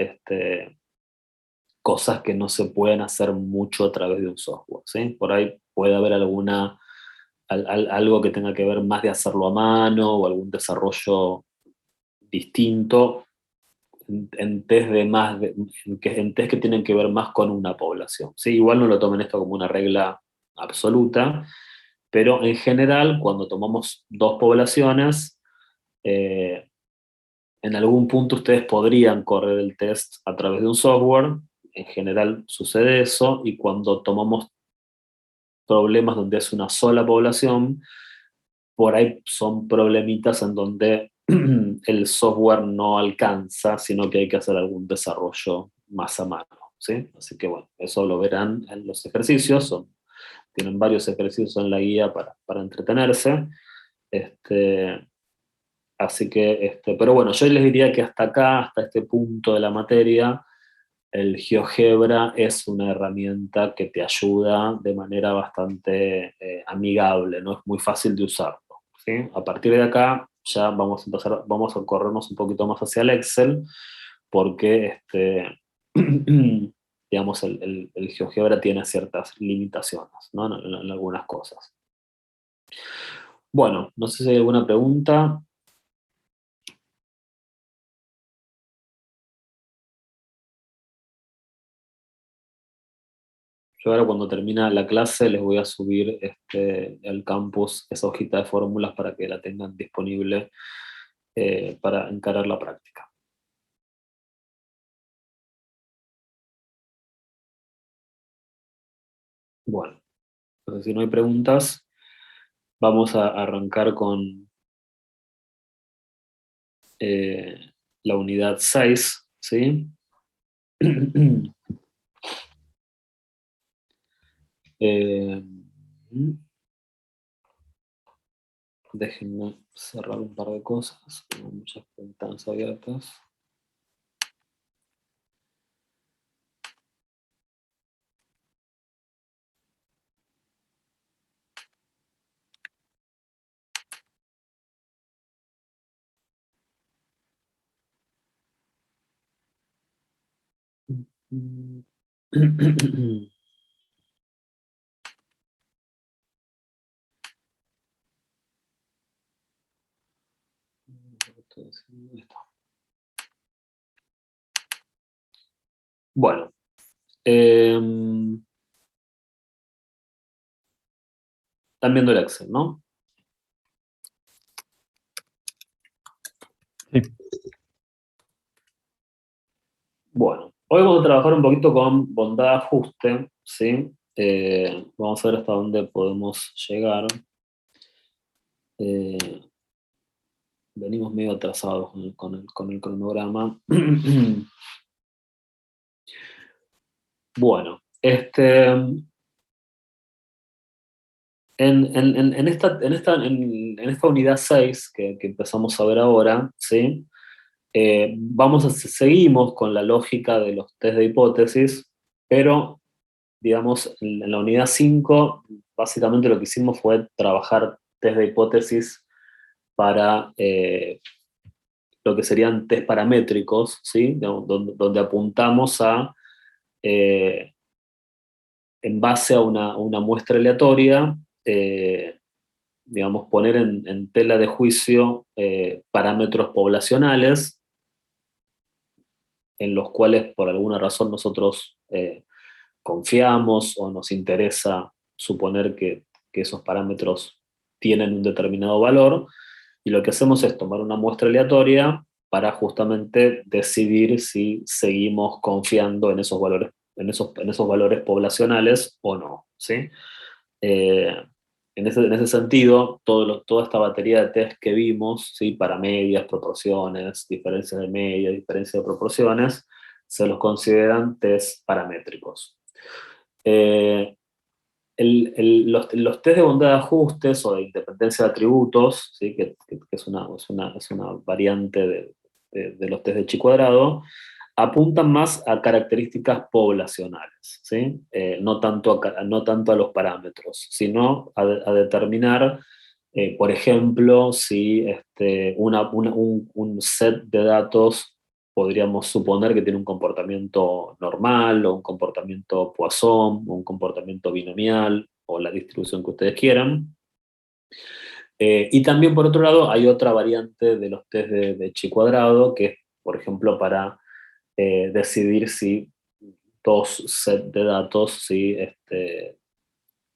Speaker 4: cosas que no se pueden hacer mucho a través de un software, ¿sí? Por ahí puede haber algo que tenga que ver más de hacerlo a mano o algún desarrollo distinto en test en test que tienen que ver más con una población, ¿sí? Igual no lo tomen esto como una regla absoluta, pero en general, cuando tomamos dos poblaciones, eh, en algún punto ustedes podrían correr el test a través de un software, en general sucede eso, y cuando tomamos problemas donde es una sola población, por ahí son problemitas en donde el software no alcanza, sino que hay que hacer algún desarrollo más a mano, ¿sí? Así que bueno, eso lo verán en los ejercicios, tienen varios ejercicios en la guía para entretenerse. Así que, pero bueno, yo les diría que hasta acá, hasta este punto de la materia, el GeoGebra es una herramienta que te ayuda de manera bastante amigable, no es muy fácil de usarlo, ¿sí? A partir de acá ya vamos a corrernos un poquito más hacia el Excel, porque digamos, el GeoGebra tiene ciertas limitaciones, ¿no? En algunas cosas. Bueno, no sé si hay alguna pregunta. Yo ahora cuando termina la clase les voy a subir al campus esa hojita de fórmulas para que la tengan disponible para encarar la práctica. Bueno, entonces si no hay preguntas, vamos a arrancar con la unidad 6, ¿sí? Eh, Déjenme cerrar un par de cosas, tengo muchas ventanas abiertas. Bueno, están viendo el Excel, ¿no?
Speaker 2: Sí.
Speaker 4: Bueno, hoy vamos a trabajar un poquito con bondad ajuste, ¿sí? Vamos a ver hasta dónde podemos llegar. Venimos medio atrasados con el cronograma. Bueno, en esta unidad 6 que empezamos a ver ahora, ¿sí? Seguimos con la lógica de los test de hipótesis, pero, digamos, en la unidad 5, básicamente lo que hicimos fue trabajar test de hipótesis para lo que serían test paramétricos, ¿sí? Donde apuntamos a, en base a una muestra aleatoria, digamos, poner en tela de juicio parámetros poblacionales en los cuales por alguna razón nosotros confiamos o nos interesa suponer que esos parámetros tienen un determinado valor, y lo que hacemos es tomar una muestra aleatoria para justamente decidir si seguimos confiando en esos valores, en esos valores poblacionales o no, ¿sí? En ese sentido, toda esta batería de test que vimos, ¿sí? Para medias, proporciones, diferencias de media, diferencias de proporciones, se los consideran test paramétricos. Los test de bondad de ajustes o de independencia de atributos, ¿sí? que es una variante de los test de chi cuadrado, apuntan más a características poblacionales, ¿sí? No tanto a los parámetros, sino a determinar, por ejemplo, si un set de datos podríamos suponer que tiene un comportamiento normal, o un comportamiento Poisson, o un comportamiento binomial, o la distribución que ustedes quieran. Y también, por otro lado, hay otra variante de los test de chi cuadrado, que es, por ejemplo, para decidir si dos sets de datos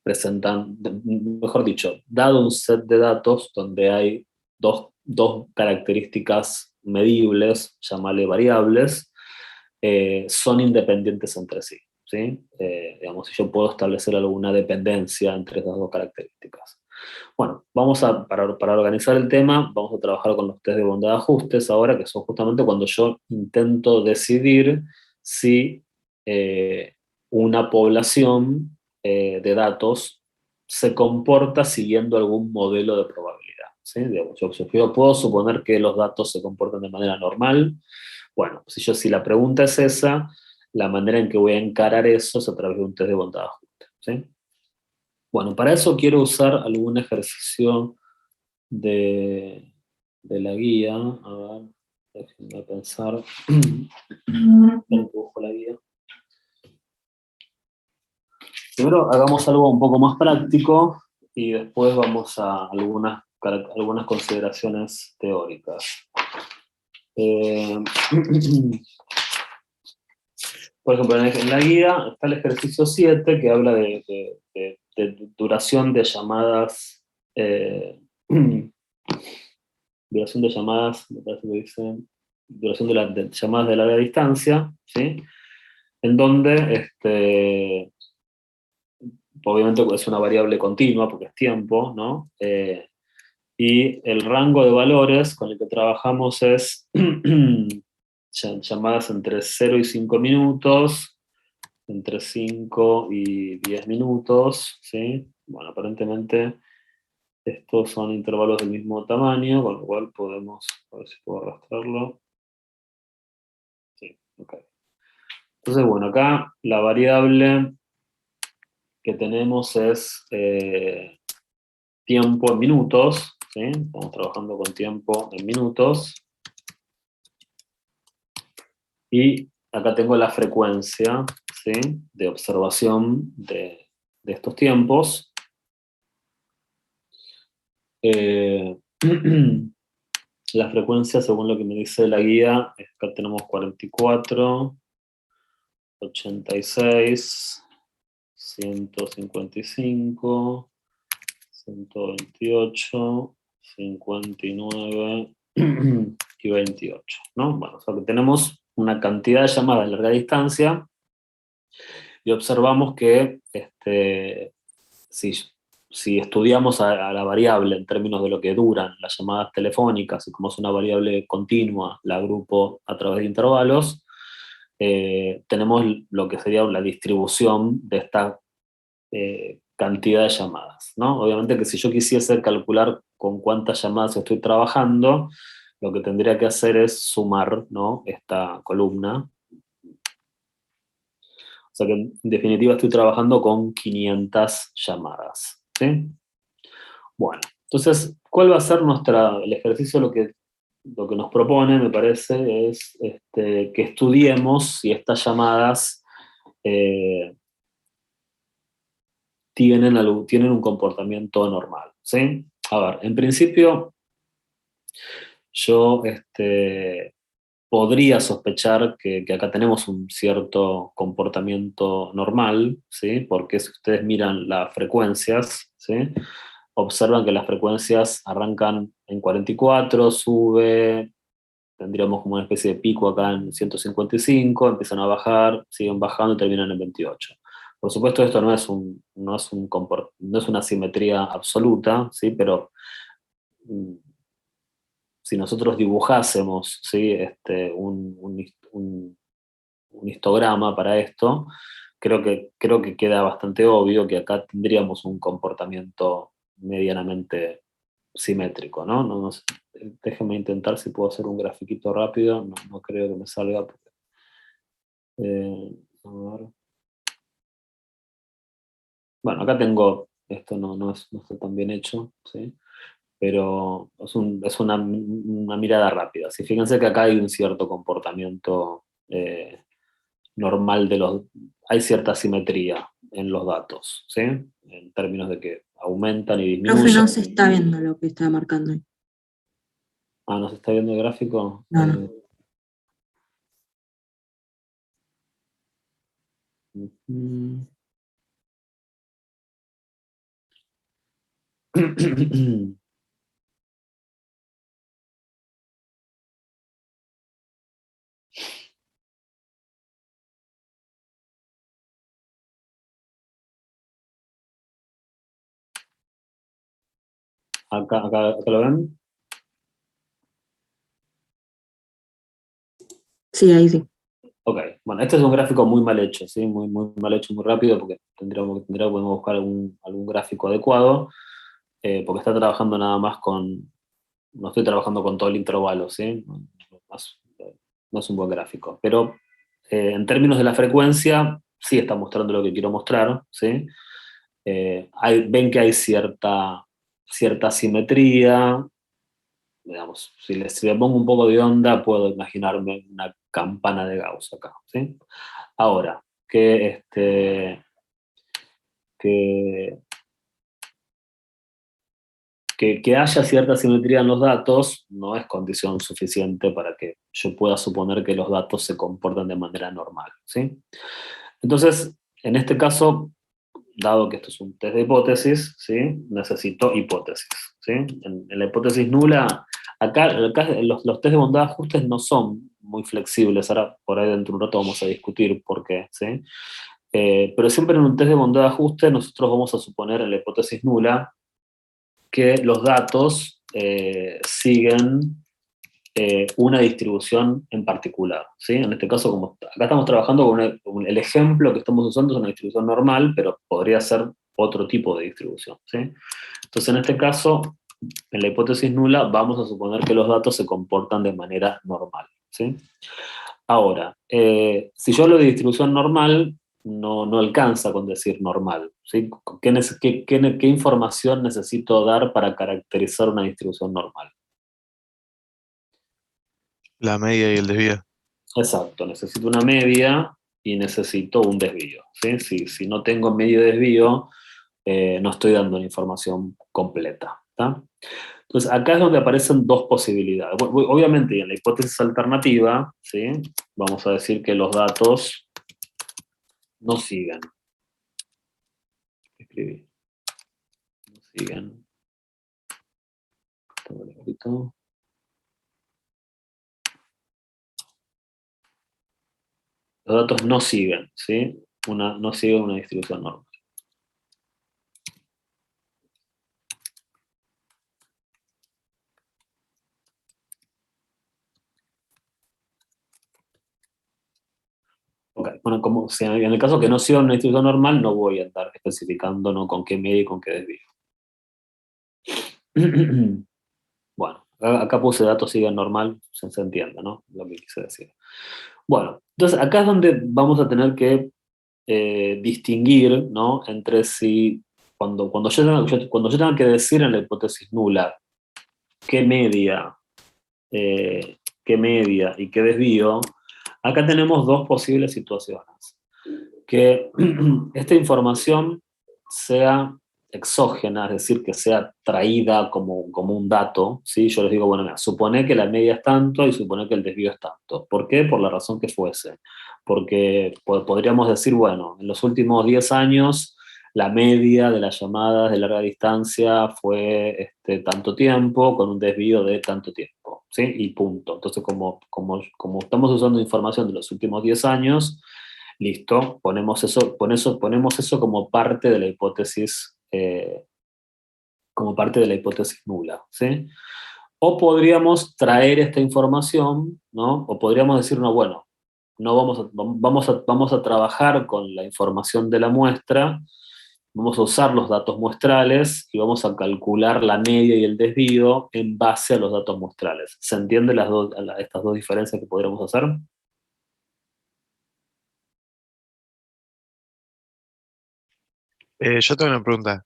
Speaker 4: presentan, mejor dicho, dado un set de datos donde hay dos características medibles, llamarle variables, son independientes entre sí, ¿sí? Digamos, si yo puedo establecer alguna dependencia entre esas dos características. Bueno, para organizar el tema, vamos a trabajar con los test de bondad de ajustes ahora, que son justamente cuando yo intento decidir si una población de datos se comporta siguiendo algún modelo de probabilidad, ¿sí? Digamos, yo puedo suponer que los datos se comportan de manera normal. Bueno, si la pregunta es esa, la manera en que voy a encarar eso es a través de un test de bondad de ajuste, ¿sí? Bueno, para eso quiero usar algún ejercicio de la guía. A ver, déjenme pensar. Busco la guía. Primero hagamos algo un poco más práctico y después vamos a algunas consideraciones teóricas. Por ejemplo, en la guía está el ejercicio 7 que habla de duración de llamadas, duración de llamadas, me parece que dice, duración de llamadas de larga distancia, ¿sí? En donde, obviamente es una variable continua porque es tiempo, ¿no? Y el rango de valores con el que trabajamos es llamadas entre 0 y 5 minutos, entre 5 y 10 minutos, ¿sí? Bueno, aparentemente estos son intervalos del mismo tamaño, con lo cual podemos, a ver si puedo arrastrarlo. Sí, ok. Entonces, bueno, acá la variable que tenemos es tiempo en minutos, ¿sí? Estamos trabajando con tiempo en minutos. Y acá tengo la frecuencia, ¿sí? De observación de estos tiempos. La frecuencia, según lo que me dice la guía, acá tenemos 44, 86, 155, 128, 59 y 28, ¿no? Bueno, o sea que tenemos una cantidad de llamadas de larga distancia y observamos que si estudiamos a la variable en términos de lo que duran las llamadas telefónicas, y como es una variable continua, la agrupo a través de intervalos, tenemos lo que sería la distribución de esta cantidad de llamadas, ¿no? Obviamente que si yo quisiese calcular con cuántas llamadas estoy trabajando, lo que tendría que hacer es sumar, ¿no?, esta columna. O sea que en definitiva estoy trabajando con 500 llamadas, ¿sí? Bueno, entonces, ¿cuál va a ser el ejercicio? Lo que nos propone, me parece, es que estudiemos si estas llamadas tienen un comportamiento normal, ¿sí? A ver, en principio, yo podría sospechar que acá tenemos un cierto comportamiento normal, ¿sí? Porque si ustedes miran las frecuencias, ¿sí?, observan que las frecuencias arrancan en 44, sube, tendríamos como una especie de pico acá en 155, empiezan a bajar, siguen bajando y terminan en 28. Por supuesto, esto no es una simetría absoluta, ¿sí? Pero si nosotros dibujásemos, ¿sí?, un histograma para esto, creo que queda bastante obvio que acá tendríamos un comportamiento medianamente simétrico, ¿no? No sé, déjenme intentar si puedo hacer un grafiquito rápido, no creo que me salga. A ver. Bueno, acá tengo, esto no está tan bien hecho, ¿sí? Pero es una mirada rápida. Si fíjense que acá hay un cierto comportamiento normal hay cierta simetría en los datos, ¿sí? En términos de que aumentan y
Speaker 6: Profe,
Speaker 4: disminuyen.
Speaker 6: no se está viendo lo que está marcando ahí.
Speaker 4: Ah, ¿no se está viendo el gráfico?
Speaker 6: No.
Speaker 4: Ujú. Acá lo ven.
Speaker 6: Sí, ahí sí.
Speaker 4: Ok, bueno, este es un gráfico muy mal hecho, ¿sí? Muy mal hecho, muy rápido, porque podemos buscar algún gráfico adecuado, porque está trabajando nada más no estoy trabajando con todo el intervalo, ¿sí? No es un buen gráfico, pero en términos de la frecuencia, sí está mostrando lo que quiero mostrar, ¿sí? Ven que hay cierta simetría, digamos, si le pongo un poco de onda, puedo imaginarme una campana de Gauss acá, ¿sí? Ahora, que haya cierta simetría en los datos no es condición suficiente para que yo pueda suponer que los datos se comportan de manera normal, ¿sí? Entonces, en este caso, dado que esto es un test de hipótesis, ¿sí?, necesito hipótesis, ¿sí? En la hipótesis nula, acá los test de bondad de ajustes no son muy flexibles, ahora por ahí dentro de un rato vamos a discutir por qué, ¿sí? Pero siempre en un test de bondad de ajuste nosotros vamos a suponer en la hipótesis nula que los datos siguen una distribución en particular, ¿sí? En este caso, como acá estamos trabajando con el ejemplo que estamos usando es una distribución normal, pero podría ser otro tipo de distribución, ¿sí? Entonces, en este caso, en la hipótesis nula, vamos a suponer que los datos se comportan de manera normal, ¿sí? Ahora, si yo hablo de distribución normal, no alcanza con decir normal, ¿sí? ¿Qué información necesito dar para caracterizar una distribución normal?
Speaker 5: La media y el desvío.
Speaker 4: Exacto, necesito una media y necesito un desvío, ¿sí? Si no tengo medio desvío, no estoy dando una información completa, ¿tá? Entonces, acá es donde aparecen dos posibilidades. Obviamente, en la hipótesis alternativa, ¿sí?, vamos a decir que los datos no siguen. Escribí. No siguen. Los datos no siguen, ¿sí? No siguen una distribución normal. Ok, bueno, como si en el caso que no siga una distribución normal, no voy a estar especificando, ¿no?, con qué medio y con qué desvío. Bueno, acá puse datos siguen normal, se entiende, ¿no? Lo que quise decir. Bueno, entonces acá es donde vamos a tener que distinguir, ¿no? Entre si, cuando yo tenga que decir en la hipótesis nula qué media y qué desvío, acá tenemos dos posibles situaciones. Que esta información sea exógena, es decir, que sea traída como un dato, ¿sí? Yo les digo, bueno, mira, supone que la media es tanto y supone que el desvío es tanto. ¿Por qué? Por la razón que fuese. Porque podríamos decir, bueno, en los últimos 10 años la media de las llamadas de larga distancia fue tanto tiempo con un desvío de tanto tiempo, ¿sí? Y punto. Entonces, como estamos usando información de los últimos 10 años, listo, ponemos eso como parte de la hipótesis, nula, ¿sí? O podríamos traer esta información, ¿no? O podríamos decir, no, bueno, no vamos a trabajar con la información de la muestra, vamos a usar los datos muestrales y vamos a calcular la media y el desvío en base a los datos muestrales. ¿Se entienden estas dos diferencias que podríamos hacer?
Speaker 5: Yo tengo una pregunta.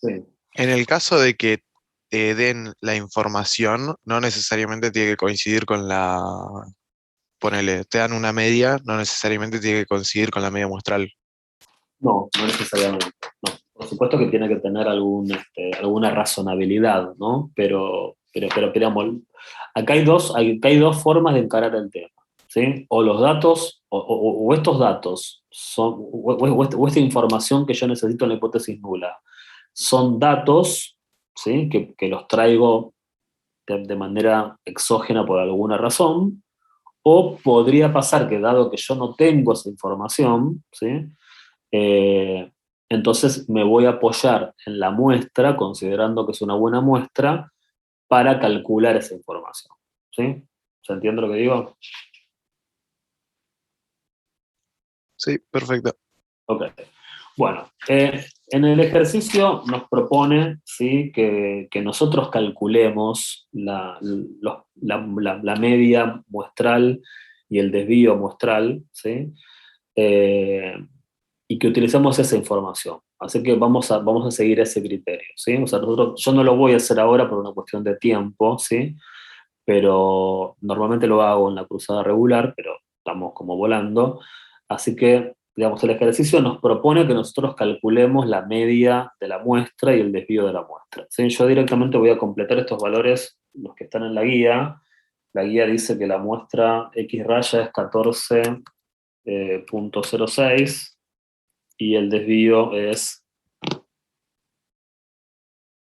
Speaker 4: Sí.
Speaker 5: En el caso de que te den la información, no necesariamente tiene que coincidir con la... Ponele, te dan una media, no necesariamente tiene que coincidir con la media muestral.
Speaker 4: No, no necesariamente. No. Por supuesto que tiene que tener alguna razonabilidad, ¿no? Pero digamos, acá hay dos formas de encarar el tema, ¿sí? O los datos, o estos datos, o esta información que yo necesito en la hipótesis nula, son datos, ¿sí? Que los traigo de manera exógena por alguna razón, o podría pasar que dado que yo no tengo esa información, ¿sí? Eh, entonces me voy a apoyar en la muestra, considerando que es una buena muestra, para calcular esa información. ¿Sí? ¿Se entiende lo que digo?
Speaker 5: Sí, perfecto.
Speaker 4: Ok. Bueno, en el ejercicio nos propone, ¿sí? que nosotros calculemos la media muestral y el desvío muestral, ¿sí? Y que utilicemos esa información. Así que vamos a seguir ese criterio, ¿sí? O sea, yo no lo voy a hacer ahora por una cuestión de tiempo, ¿sí? Pero normalmente lo hago en la cruzada regular, pero estamos como volando. Así que, digamos, el ejercicio nos propone que nosotros calculemos la media de la muestra y el desvío de la muestra, ¿sí? Yo directamente voy a completar estos valores, los que están en la guía. La guía dice que la muestra X raya es 14,06 y el desvío es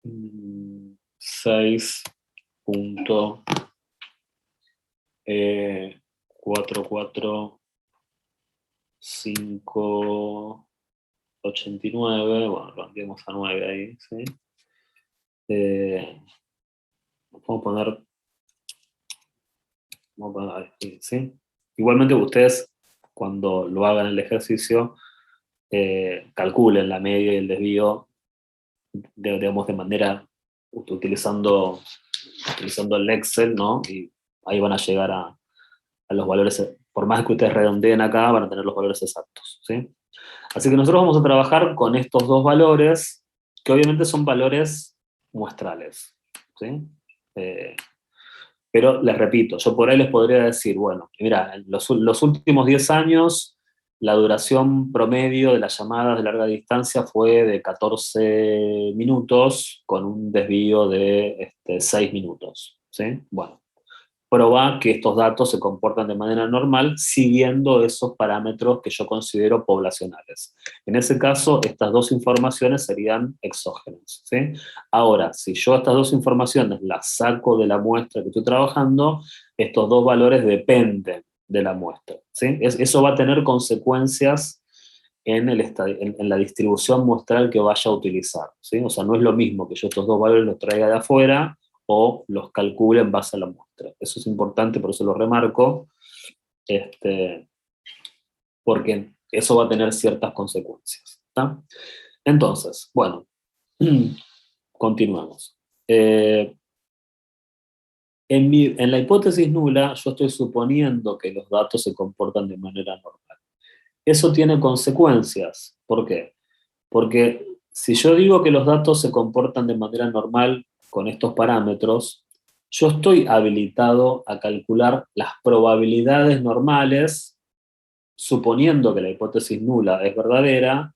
Speaker 4: 6.44589, bueno, lo ampliamos a 9 ahí, ¿sí? Vamos a poner aquí, ¿sí? Igualmente ustedes, cuando lo hagan el ejercicio, calculen la media y el desvío, digamos, de manera utilizando el Excel, ¿no? Y ahí van a llegar a los valores, por más que ustedes redondeen acá, van a tener los valores exactos, ¿sí? Así que nosotros vamos a trabajar con estos dos valores, que obviamente son valores muestrales, ¿sí? Pero les repito, yo por ahí les podría decir, bueno, mira, en los últimos 10 años, la duración promedio de las llamadas de larga distancia fue de 14 minutos con un desvío de 6 minutos, ¿sí? Bueno, probar que estos datos se comportan de manera normal siguiendo esos parámetros que yo considero poblacionales. En ese caso, estas dos informaciones serían exógenas, ¿sí? Ahora, si yo estas dos informaciones las saco de la muestra que estoy trabajando, estos dos valores dependen de la muestra, ¿sí? Eso va a tener consecuencias en la distribución muestral que vaya a utilizar, ¿sí? O sea, no es lo mismo que yo estos dos valores los traiga de afuera o los calcule en base a la muestra. Eso es importante, por eso lo remarco, porque eso va a tener ciertas consecuencias, ¿tá? Entonces, bueno, continuamos. En la hipótesis nula, yo estoy suponiendo que los datos se comportan de manera normal. Eso tiene consecuencias. ¿Por qué? Porque si yo digo que los datos se comportan de manera normal con estos parámetros, yo estoy habilitado a calcular las probabilidades normales, suponiendo que la hipótesis nula es verdadera,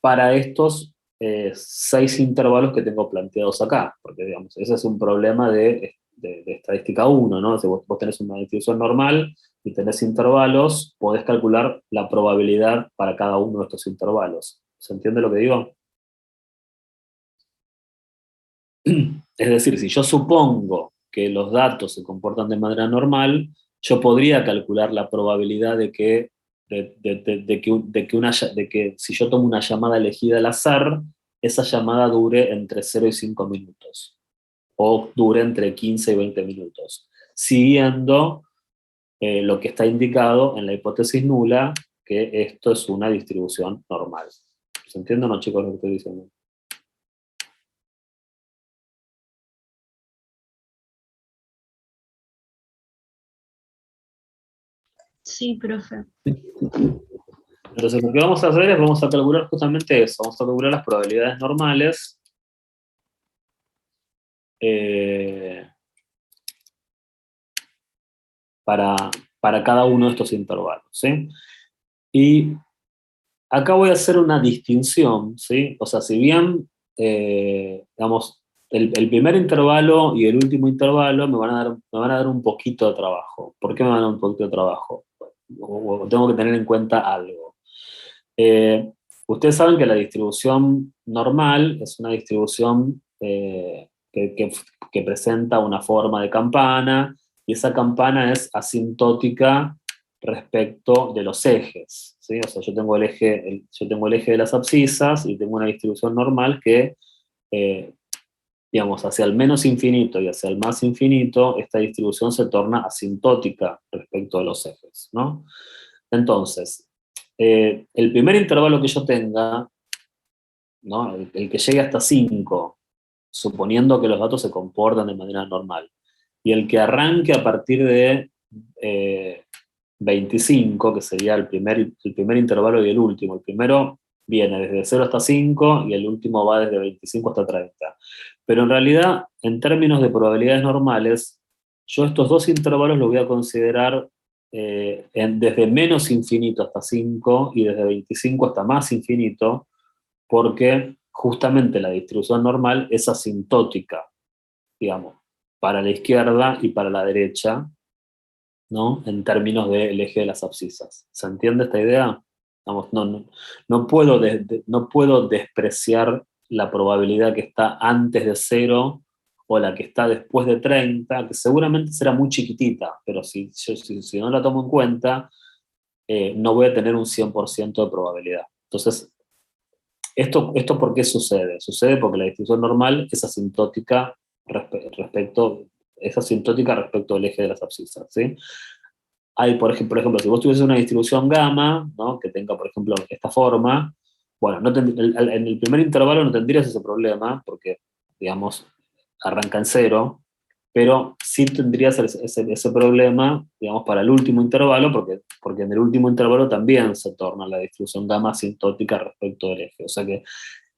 Speaker 4: para estos 6 intervalos que tengo planteados acá. Porque, digamos, ese es un problema de estadística 1, ¿no? Si vos tenés una distribución normal y tenés intervalos, podés calcular la probabilidad para cada uno de estos intervalos. ¿Se entiende lo que digo? Es decir, si yo supongo que los datos se comportan de manera normal, yo podría calcular la probabilidad de que, de que si yo tomo una llamada elegida al azar, esa llamada dure entre 0 y 5 minutos, o dure entre 15 y 20 minutos, siguiendo lo que está indicado en la hipótesis nula, que esto es una distribución normal. ¿Se entiende o no, chicos, lo que estoy diciendo?
Speaker 3: Sí, profe.
Speaker 4: Entonces lo que vamos a hacer es, vamos a calcular justamente eso, vamos a calcular las probabilidades normales para cada uno de estos intervalos, ¿sí? Y acá voy a hacer una distinción, ¿sí? O sea, si bien, digamos, el primer intervalo y el último intervalo me van a dar un poquito de trabajo. ¿Por qué me van a dar un poquito de trabajo? O tengo que tener en cuenta algo. Ustedes saben que la distribución normal es una distribución que presenta una forma de campana, y esa campana es asintótica respecto de los ejes, ¿sí? O sea, yo tengo el eje de las abscisas y tengo una distribución normal que, digamos, hacia el menos infinito y hacia el más infinito, esta distribución se torna asintótica respecto de los ejes, ¿no? Entonces, el primer intervalo que yo tenga, ¿no? El que llegue hasta 5, suponiendo que los datos se comportan de manera normal, y el que arranque a partir de 25, que sería el primer intervalo y el último. El primero viene desde 0 hasta 5 y el último va desde 25 hasta 30. Pero en realidad, en términos de probabilidades normales, yo estos dos intervalos los voy a considerar desde menos infinito hasta 5 y desde 25 hasta más infinito, porque justamente la distribución normal es asintótica, digamos, para la izquierda y para la derecha, ¿no? En términos del eje de las abscisas. ¿Se entiende esta idea? Vamos, no puedo despreciar la probabilidad que está antes de 0 o la que está después de 30, que seguramente será muy chiquitita, pero si no la tomo en cuenta, no voy a tener un 100% de probabilidad. Entonces, ¿esto por qué sucede? Sucede porque la distribución normal es asintótica respecto del eje de las abscisas, ¿sí? Hay, por ejemplo, si vos tuvieses una distribución gamma, ¿no? Que tenga, por ejemplo, esta forma, bueno, en el primer intervalo no tendrías ese problema, porque, digamos, arranca en 0, pero sí tendrías ese problema, digamos, para el último intervalo, porque en el último intervalo también se torna la distribución gamma asintótica respecto del eje. O sea que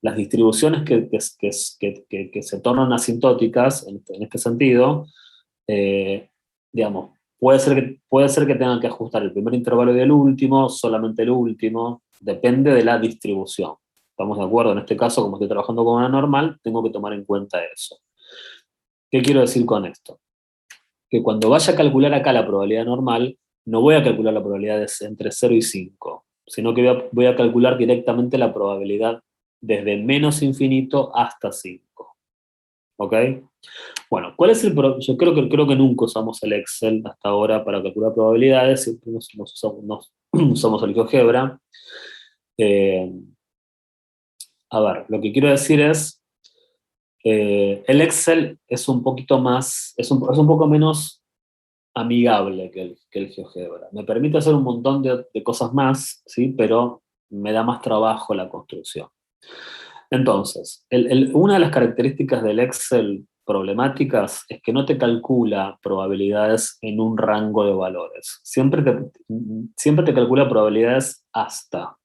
Speaker 4: las distribuciones que se tornan asintóticas, en este sentido, digamos, puede ser que tengan que ajustar el primer intervalo y el último, solamente el último, depende de la distribución. ¿Estamos de acuerdo? En este caso, como estoy trabajando con una normal, tengo que tomar en cuenta eso. ¿Qué quiero decir con esto? Que cuando vaya a calcular acá la probabilidad normal, no voy a calcular la probabilidad entre 0 y 5, sino que voy a calcular directamente la probabilidad desde menos infinito hasta 5. ¿Ok? Bueno, ¿cuál es el problema? Yo creo que nunca usamos el Excel hasta ahora para calcular probabilidades, siempre usamos el GeoGebra. A ver, lo que quiero decir es, el Excel es un poquito más, es un poco menos amigable que el GeoGebra. Me permite hacer un montón de cosas más, ¿sí? Pero me da más trabajo la construcción. Entonces, una de las características del Excel problemáticas es que no te calcula probabilidades en un rango de valores. Siempre te calcula probabilidades hasta.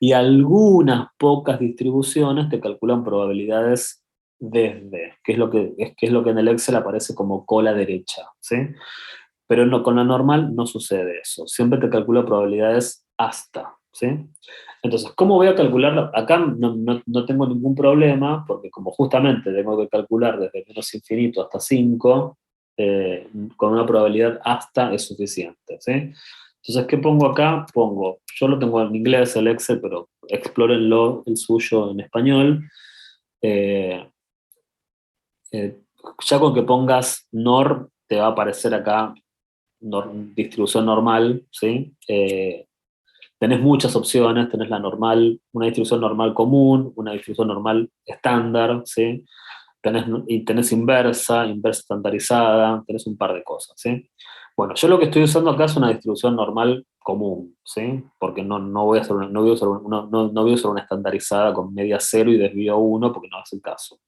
Speaker 4: Y algunas pocas distribuciones te calculan probabilidades desde, que es lo que en el Excel aparece como cola derecha, ¿sí? Pero no, con la normal no sucede eso. Siempre te calcula probabilidades hasta, ¿sí? Entonces, ¿cómo voy a calcularlo? Acá no tengo ningún problema, porque como justamente tengo que calcular desde menos infinito hasta 5, con una probabilidad hasta es suficiente, ¿sí? Entonces, ¿qué pongo acá? Yo lo tengo en inglés, el Excel, pero explórenlo el suyo en español. Eh, ya con que pongas NOR, te va a aparecer acá distribución normal, ¿sí? Tenés muchas opciones, tenés la normal, una distribución normal común, una distribución normal estándar, ¿sí? Tenés inversa estandarizada, tenés un par de cosas, ¿sí? Bueno, yo lo que estoy usando acá es una distribución normal común, ¿sí? Porque no voy a usar una estandarizada con media 0 y desvío 1, porque no es el caso.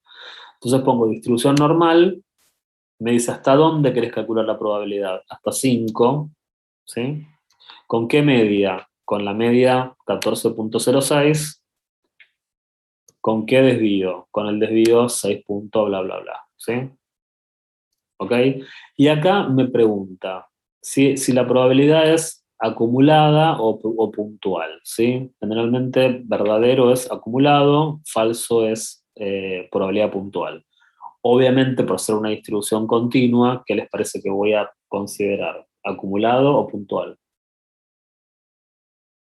Speaker 4: Entonces pongo distribución normal, me dice hasta dónde querés calcular la probabilidad, hasta 5, ¿sí? ¿Con qué media? Con la media 14.06. ¿Con qué desvío? Con el desvío 6. Bla, bla, bla, ¿sí? ¿Ok? Y acá me pregunta si la probabilidad es acumulada o puntual, ¿sí? Generalmente verdadero es acumulado, falso es probabilidad puntual. Obviamente, por ser una distribución continua, ¿qué les parece que voy a considerar? ¿Acumulado o puntual?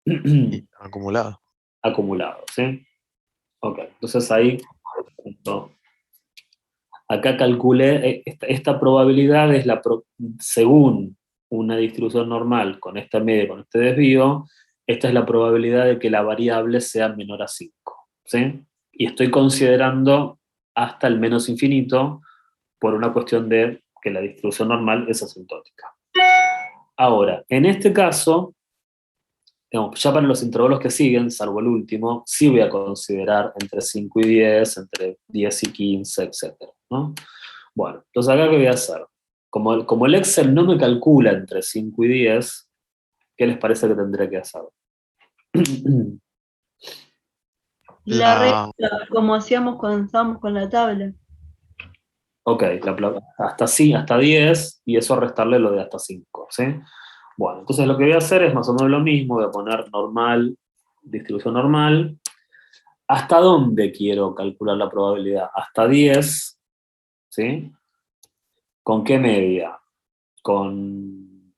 Speaker 5: Y acumulado.
Speaker 4: Acumulado, ¿sí? Ok, entonces ahí, acá calculé, esta probabilidad es según una distribución normal con esta media, con este desvío, esta es la probabilidad de que la variable sea menor a 5, ¿sí? Y estoy considerando hasta el menos infinito por una cuestión de que la distribución normal es asintótica. Ahora, en este caso, digamos, ya para los intervalos que siguen, salvo el último, sí voy a considerar entre 5 y 10, entre 10 y 15, etc., ¿no? Bueno, entonces acá ¿qué voy a hacer? Como el Excel no me calcula entre 5 y 10, ¿qué les parece que tendré que hacer?
Speaker 3: La regla, como hacíamos cuando estábamos con la tabla.
Speaker 4: Ok, hasta 10, y eso restarle lo de hasta 5, ¿sí? Bueno, entonces lo que voy a hacer es más o menos lo mismo, voy a poner normal, distribución normal. ¿Hasta dónde quiero calcular la probabilidad? Hasta 10, ¿sí? ¿Con qué media? Con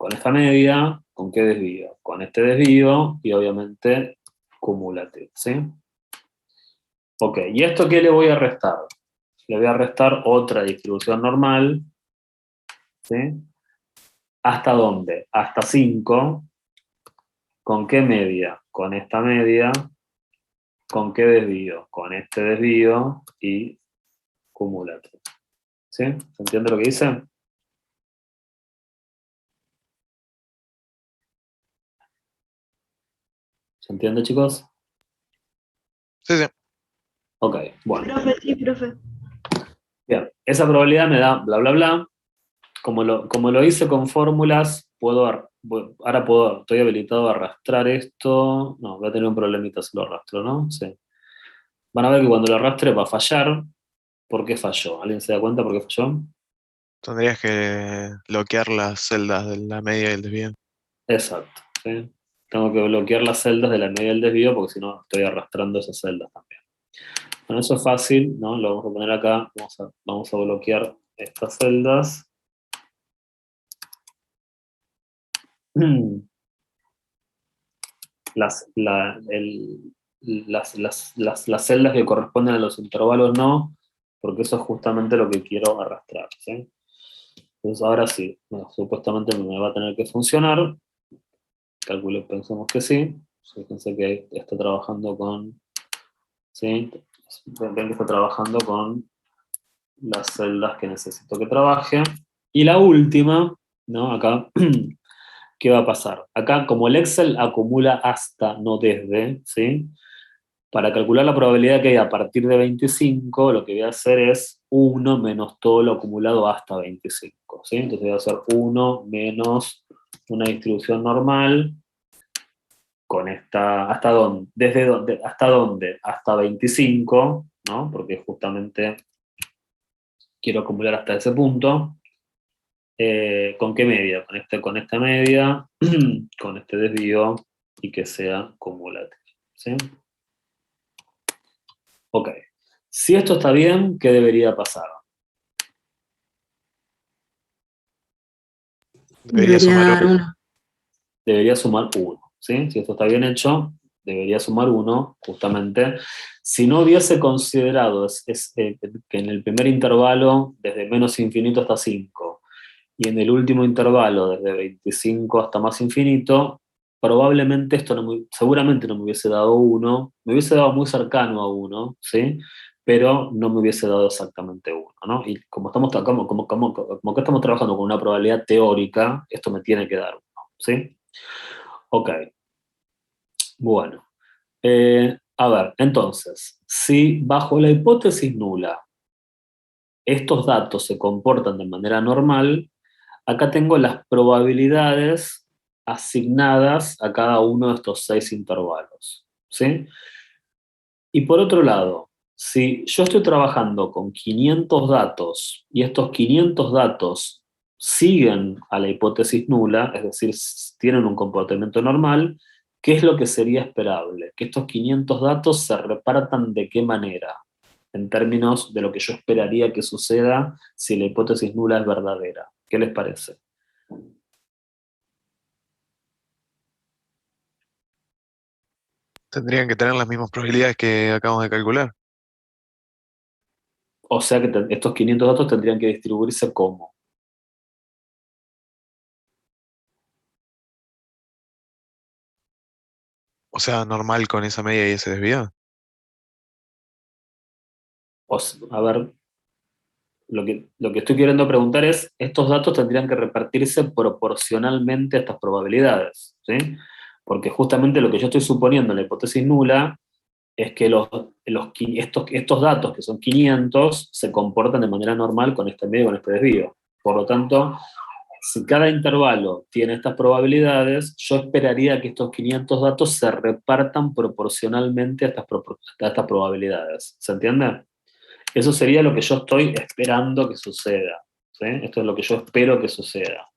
Speaker 4: esta media, ¿con qué desvío? Con este desvío y obviamente cumulativo, ¿sí? Ok, ¿y esto qué le voy a restar? Le voy a restar otra distribución normal, ¿sí? ¿Hasta dónde? Hasta 5. ¿Con qué media? Con esta media. ¿Con qué desvío? Con este desvío y cumulativo. ¿Sí? ¿Se entiende lo que dice? ¿Se entiende, chicos?
Speaker 5: Sí, sí.
Speaker 4: Ok, bueno.
Speaker 3: Profe, sí, profe.
Speaker 4: Bien, esa probabilidad me da bla, bla, bla. Como lo hice con fórmulas, estoy habilitado a arrastrar esto. No, voy a tener un problemita si lo arrastro, ¿no? Sí. Van a ver que cuando lo arrastre va a fallar. ¿Por qué falló? ¿Alguien se da cuenta por qué falló?
Speaker 5: Tendrías que bloquear las celdas de la media y el desvío.
Speaker 4: Exacto, ¿sí? Tengo que bloquear las celdas de la media del desvío porque si no estoy arrastrando esas celdas también. Bueno, eso es fácil, ¿no? Lo vamos a poner acá. Vamos a bloquear estas celdas. Las celdas que corresponden a los intervalos no, porque eso es justamente lo que quiero arrastrar, ¿sí? Entonces ahora sí, bueno, supuestamente me va a tener que funcionar. Pensemos que sí. Fíjense que está trabajando con, ¿sí? Ven que está trabajando con las celdas que necesito que trabaje. Y la última, ¿no? Acá, ¿qué va a pasar? Acá, como el Excel acumula hasta, no desde, ¿sí? Para calcular la probabilidad que hay a partir de 25, lo que voy a hacer es 1 menos todo lo acumulado hasta 25. ¿Sí? Entonces voy a hacer 1 menos una distribución normal con esta, ¿hasta dónde? ¿Desde dónde? ¿Hasta dónde? Hasta 25, ¿no? Porque justamente quiero acumular hasta ese punto. ¿Con qué media? Con esta media, con este desvío y que sea cumulativo. ¿Sí? Ok. Si esto está bien, ¿qué debería pasar?
Speaker 5: Debería sumar
Speaker 6: dar
Speaker 5: 1.
Speaker 6: 1.
Speaker 4: Debería sumar 1. ¿Sí? Si esto está bien hecho, debería sumar 1, justamente. Si no hubiese considerado que en el primer intervalo, desde menos infinito hasta 5, y en el último intervalo, desde 25 hasta más infinito, probablemente seguramente no me hubiese dado 1, me hubiese dado muy cercano a 1, ¿sí? Pero no me hubiese dado exactamente 1, ¿no? Y como que estamos trabajando con una probabilidad teórica, esto me tiene que dar 1, ¿sí? Ok. Bueno. A ver, entonces, si bajo la hipótesis nula estos datos se comportan de manera normal, acá tengo las probabilidades asignadas a cada uno de estos 6 intervalos, ¿sí? Y por otro lado, si yo estoy trabajando con 500 datos y estos 500 datos siguen a la hipótesis nula, es decir, tienen un comportamiento normal, ¿qué es lo que sería esperable? Que estos 500 datos se repartan de qué manera, en términos de lo que yo esperaría que suceda si la hipótesis nula es verdadera. ¿Qué les parece?
Speaker 5: Tendrían que tener las mismas probabilidades que acabamos de calcular.
Speaker 4: O sea que estos 500 datos tendrían que distribuirse como.
Speaker 5: O sea, normal con esa media y ese desvío.
Speaker 4: A ver, lo que estoy queriendo preguntar es, estos datos tendrían que repartirse proporcionalmente a estas probabilidades, ¿sí? Porque justamente lo que yo estoy suponiendo en la hipótesis nula es que estos datos, que son 500, se comportan de manera normal con este medio y con este desvío. Por lo tanto, si cada intervalo tiene estas probabilidades, yo esperaría que estos 500 datos se repartan proporcionalmente a a estas probabilidades. ¿Se entiende? Eso sería lo que yo estoy esperando que suceda, ¿sí? Esto es lo que yo espero que suceda.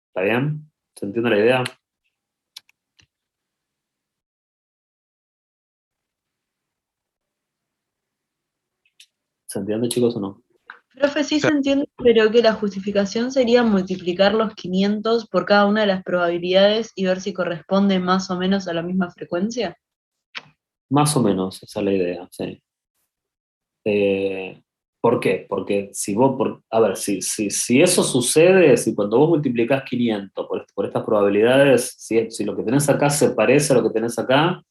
Speaker 4: ¿Está bien? ¿Se entiende la idea? ¿Se entiende, chicos, o no?
Speaker 3: Profe, sí
Speaker 5: O sea,
Speaker 3: se entiende, pero que la justificación sería multiplicar los 500 por cada una de las probabilidades y ver si corresponde más o menos a la misma frecuencia.
Speaker 4: Más o menos, esa es la idea, sí. ¿Por qué? Porque a ver, si eso sucede, si cuando vos multiplicás 500 por estas probabilidades, si lo que tenés acá se parece a lo que tenés acá,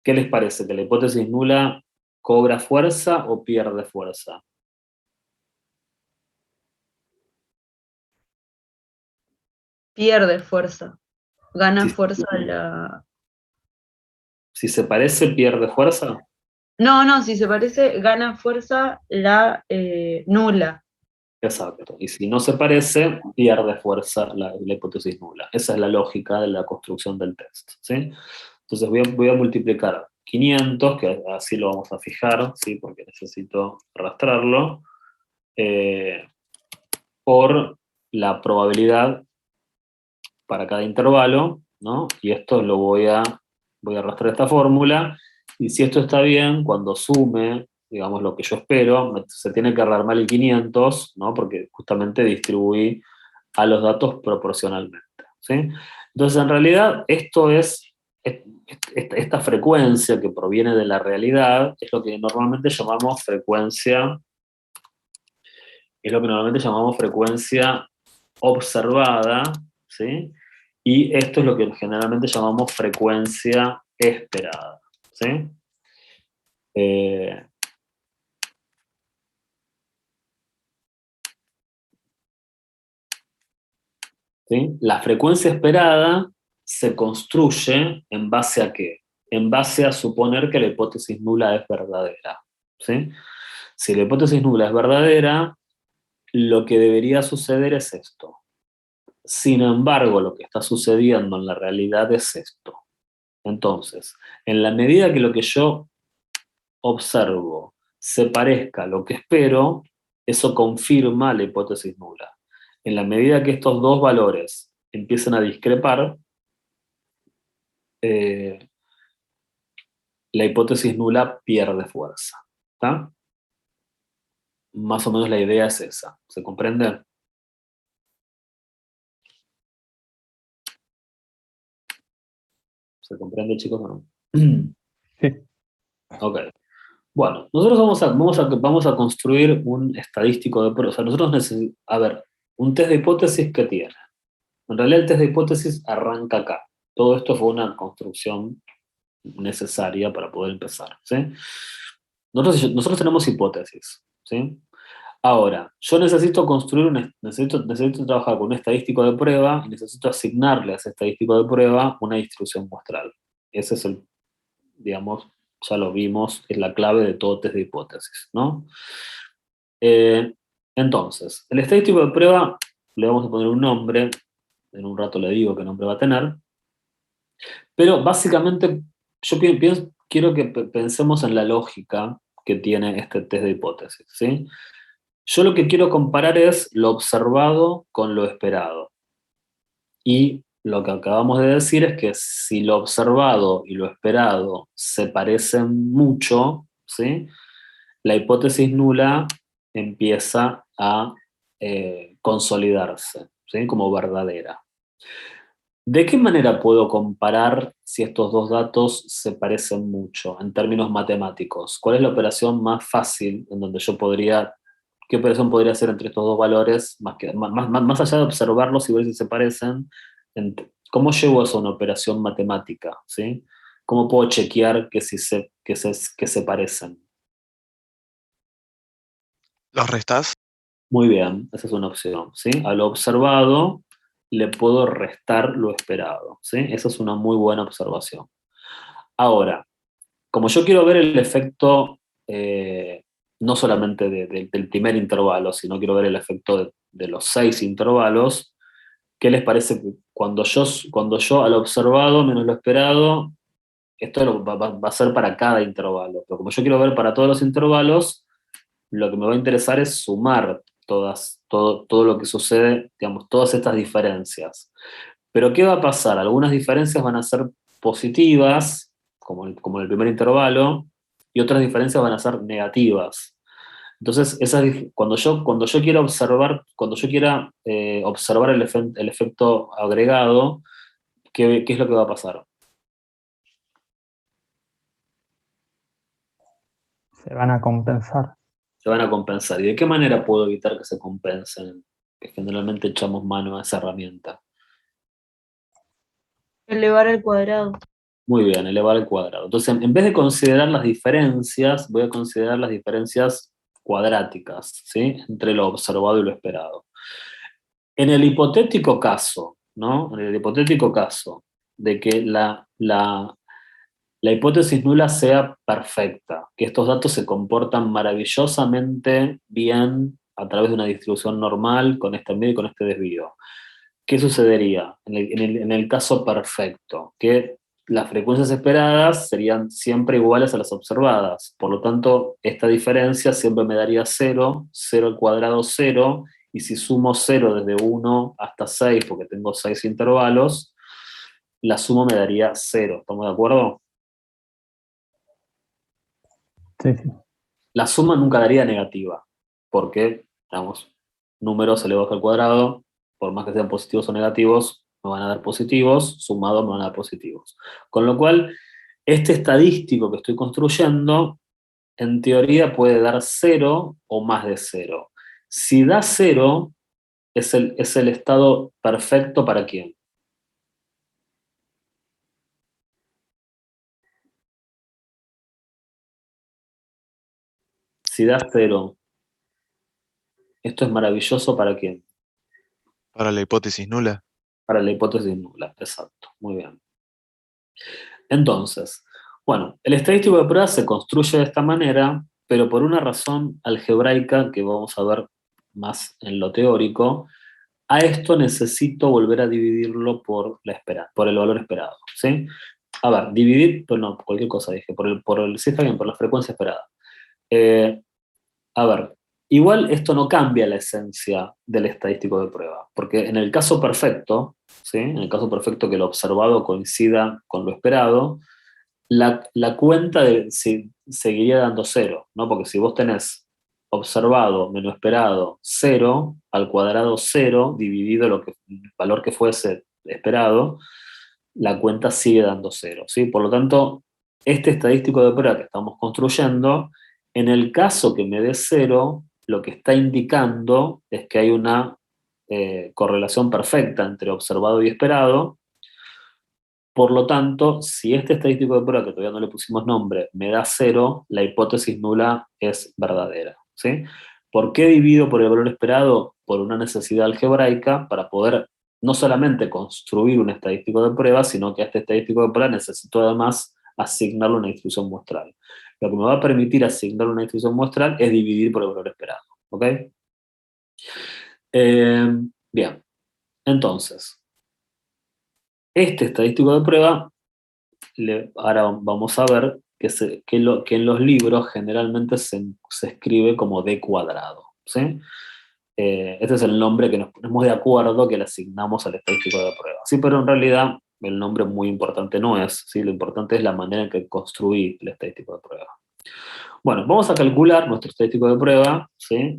Speaker 4: ¿qué les parece? ¿Que la hipótesis nula cobra fuerza o pierde fuerza?
Speaker 3: Pierde fuerza. Gana
Speaker 4: Si,
Speaker 3: fuerza la...
Speaker 4: si se parece, pierde fuerza.
Speaker 3: No, no, si se parece, gana fuerza la nula.
Speaker 4: Exacto. Y si no se parece, pierde fuerza la hipótesis nula. Esa es la lógica de la construcción del test, ¿sí? Entonces voy a multiplicar 500, que así lo vamos a fijar, ¿sí? Porque necesito arrastrarlo, por la probabilidad para cada intervalo, ¿no? Y esto voy a arrastrar esta fórmula, y si esto está bien, cuando sume, digamos, lo que yo espero, se tiene que rearmar el 500, ¿no? Porque justamente distribuí a los datos proporcionalmente, ¿sí? Entonces, en realidad, esta frecuencia que proviene de la realidad es lo que normalmente llamamos frecuencia observada, ¿sí? Y esto es lo que generalmente llamamos frecuencia esperada, ¿sí? ¿Sí? La frecuencia esperada se construye en base a ¿qué? En base a suponer que la hipótesis nula es verdadera, ¿sí? Si la hipótesis nula es verdadera, lo que debería suceder es esto. Sin embargo, lo que está sucediendo en la realidad es esto. Entonces, en la medida que lo que yo observo se parezca a lo que espero, eso confirma la hipótesis nula. En la medida que estos dos valores empiezan a discrepar, la hipótesis nula pierde fuerza. ¿Está? Más o menos la idea es esa. ¿Se comprende? ¿Se comprende, chicos, o no?
Speaker 2: Sí.
Speaker 4: Ok. Bueno, nosotros vamos a construir un estadístico de prueba. O sea, nosotros necesitamos, a ver, un test de hipótesis que tiene. En realidad el test de hipótesis arranca acá. Todo esto fue una construcción necesaria para poder empezar, ¿sí? Nosotros tenemos hipótesis, ¿sí? Ahora, yo necesito construir necesito trabajar con un estadístico de prueba y necesito asignarle a ese estadístico de prueba una distribución muestral. Ese es el, digamos, ya lo vimos, es la clave de todo test de hipótesis, ¿no? Entonces, el estadístico de prueba le vamos a poner un nombre, en un rato le digo qué nombre va a tener, pero básicamente yo quiero que pensemos en la lógica que tiene este test de hipótesis, ¿sí? Yo lo que quiero comparar es lo observado con lo esperado. Y lo que acabamos de decir es que si lo observado y lo esperado se parecen mucho, ¿sí? La hipótesis nula empieza a consolidarse, ¿sí? Como verdadera. ¿De qué manera puedo comparar si estos dos datos se parecen mucho en términos matemáticos? ¿Cuál es la operación más fácil en donde yo podría, qué operación podría hacer entre estos dos valores, más allá de observarlos y ver si se parecen? ¿Cómo llevo a eso a una operación matemática? ¿Sí? ¿Cómo puedo chequear que se parecen?
Speaker 5: ¿Los restás?
Speaker 4: Muy bien, esa es una opción, ¿sí? A lo observado le puedo restar lo esperado, ¿sí? Esa es una muy buena observación. Ahora, como yo quiero ver el efecto, no solamente del primer intervalo, sino quiero ver el efecto de los 6 intervalos, ¿qué les parece que cuando yo al observado menos lo esperado, esto va a ser para cada intervalo, pero como yo quiero ver para todos los intervalos, lo que me va a interesar es sumar todo lo que sucede, digamos, todas estas diferencias. Pero ¿qué va a pasar? Algunas diferencias van a ser positivas, como en el primer intervalo, y otras diferencias van a ser negativas. Entonces, cuando yo quiera observar, observar el efecto agregado, ¿qué es lo que va a pasar?
Speaker 2: Se van a compensar.
Speaker 4: Se van a compensar. ¿Y de qué manera puedo evitar que se compensen? Que generalmente echamos mano a esa herramienta.
Speaker 3: Elevar al cuadrado.
Speaker 4: Muy bien, elevar al cuadrado. Entonces, en vez de considerar las diferencias, voy a considerar las diferencias cuadráticas, ¿sí? Entre lo observado y lo esperado. En el hipotético caso, ¿no? En el hipotético caso de que la hipótesis nula sea perfecta, que estos datos se comportan maravillosamente bien a través de una distribución normal con este medio y con este desvío. ¿Qué sucedería en el caso perfecto? Que las frecuencias esperadas serían siempre iguales a las observadas. Por lo tanto, esta diferencia siempre me daría 0, 0 al cuadrado 0, y si sumo 0 desde 1 hasta 6, porque tengo 6 intervalos, la suma me daría 0. ¿Estamos de acuerdo?
Speaker 2: Sí, sí.
Speaker 4: La suma nunca daría negativa, porque, digamos, números elevados al cuadrado, por más que sean positivos o negativos, me van a dar positivos, sumados me van a dar positivos. Con lo cual, este estadístico que estoy construyendo, en teoría puede dar 0 o más de 0. Si da 0, es el estado perfecto ¿para quién? Si da 0, esto es maravilloso ¿para quién?
Speaker 5: Para la hipótesis nula.
Speaker 4: Para la hipótesis nula, exacto, muy bien. Entonces, bueno, el estadístico de prueba se construye de esta manera, pero por una razón algebraica que vamos a ver más en lo teórico, a esto necesito volver a dividirlo por el valor esperado, ¿sí? A ver, dividir, pues no, cualquier cosa dije, sí, está bien, por la frecuencia esperada. A ver, igual esto no cambia la esencia del estadístico de prueba, porque en el caso perfecto, ¿sí? En el caso perfecto que lo observado coincida con lo esperado, la cuenta seguiría dando 0, ¿no? Porque si vos tenés observado menos esperado 0, al cuadrado 0, dividido el valor que fuese esperado, la cuenta sigue dando 0, ¿sí? Por lo tanto, este estadístico de prueba que estamos construyendo, en el caso que me dé 0, lo que está indicando es que hay una correlación perfecta entre observado y esperado. Por lo tanto, si este estadístico de prueba, que todavía no le pusimos nombre, me da 0, la hipótesis nula es verdadera, ¿sí? ¿Por qué divido por el valor esperado? Por una necesidad algebraica para poder no solamente construir un estadístico de prueba, sino que a este estadístico de prueba necesito además asignarle una distribución muestral. Lo que me va a permitir asignar una distribución muestral es dividir por el valor esperado, ¿ok? Bien, entonces, este estadístico de prueba, ahora vamos a ver que en los libros generalmente se escribe como D cuadrado, ¿sí? Este es el nombre que nos ponemos de acuerdo que le asignamos al estadístico de prueba, ¿sí? Pero en realidad el nombre muy importante no es, ¿sí? Lo importante es la manera en que construí el estadístico de prueba. Bueno, vamos a calcular nuestro estadístico de prueba, ¿sí?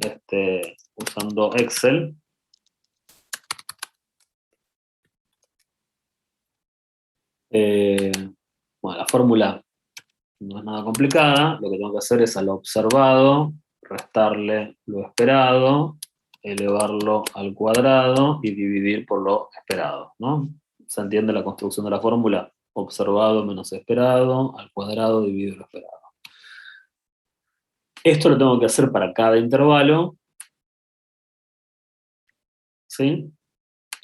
Speaker 4: Usando Excel. Bueno, la fórmula no es nada complicada, lo que tengo que hacer es a lo observado, restarle lo esperado, elevarlo al cuadrado y dividir por lo esperado, ¿no? ¿Se entiende la construcción de la fórmula? Observado menos esperado, al cuadrado dividido lo esperado. Esto lo tengo que hacer para cada intervalo, ¿sí?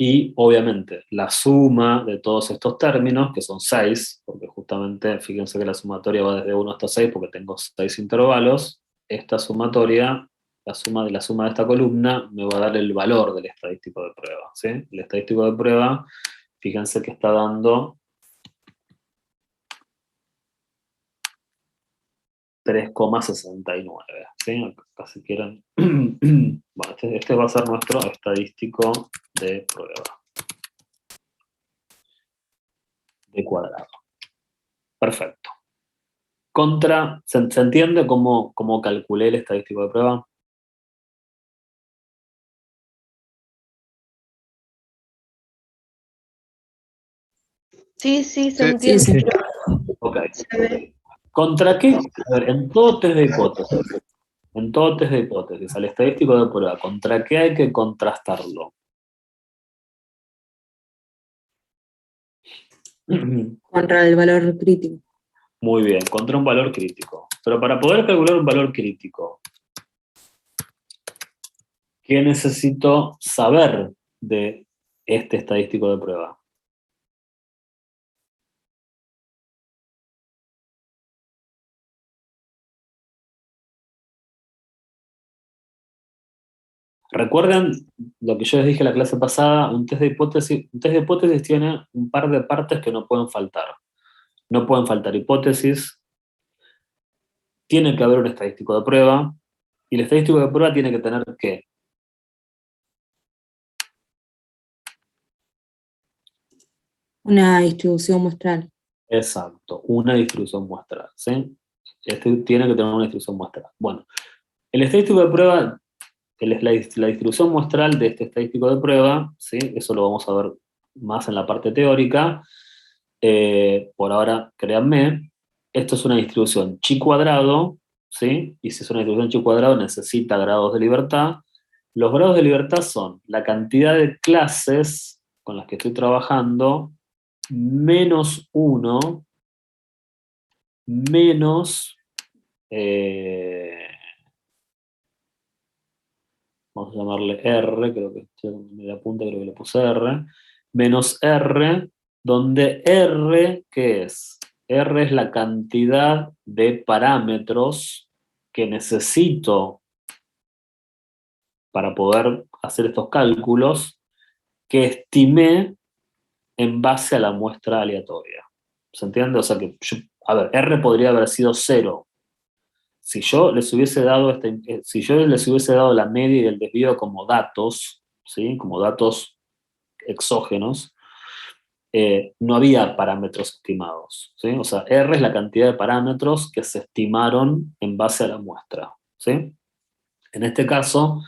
Speaker 4: Y obviamente la suma de todos estos términos, que son 6, porque justamente fíjense que la sumatoria va desde 1 hasta 6 porque tengo 6 intervalos, esta sumatoria, la suma de esta columna, me va a dar el valor del estadístico de prueba, ¿sí? El estadístico de prueba, fíjense que está dando 3,69, ¿sí? Acá si quieren. Bueno, este va a ser nuestro estadístico de prueba. De cuadrado. Perfecto. ¿Se entiende cómo calculé el estadístico de prueba?
Speaker 3: Sí, se
Speaker 5: Sí.
Speaker 3: entiende.
Speaker 6: Sí.
Speaker 4: Ok.
Speaker 3: Se ve.
Speaker 4: ¿Contra qué? A ver, en todo test de hipótesis, al estadístico de prueba, ¿contra qué hay que contrastarlo?
Speaker 6: Contra el valor crítico.
Speaker 4: Muy bien, contra un valor crítico. Pero para poder calcular un valor crítico, ¿qué necesito saber de este estadístico de prueba? Recuerden lo que yo les dije en la clase pasada, un test de hipótesis tiene un par de partes que no pueden faltar. No pueden faltar hipótesis, tiene que haber un estadístico de prueba, y el estadístico de prueba tiene que tener ¿qué?
Speaker 6: Una distribución muestral.
Speaker 4: Exacto, una distribución muestral, ¿sí? Tiene que tener una distribución muestral. Bueno, el estadístico de prueba, la distribución muestral de este estadístico de prueba, ¿sí? Eso lo vamos a ver más en la parte teórica. Por ahora, créanme, esto es una distribución chi cuadrado, ¿sí? Y si es una distribución chi cuadrado necesita grados de libertad. Los grados de libertad son la cantidad de clases con las que estoy trabajando menos 1 menos, vamos a llamarle R, creo que me da punta, creo que le puse R, menos R, donde R, ¿qué es? R es la cantidad de parámetros que necesito para poder hacer estos cálculos que estimé en base a la muestra aleatoria. ¿Se entiende? O sea que, a ver, R podría haber sido 0. Si yo les hubiese dado la media y el desvío como datos, ¿sí? Como datos exógenos, no había parámetros estimados, ¿sí? O sea, R es la cantidad de parámetros que se estimaron en base a la muestra, ¿sí? En este caso,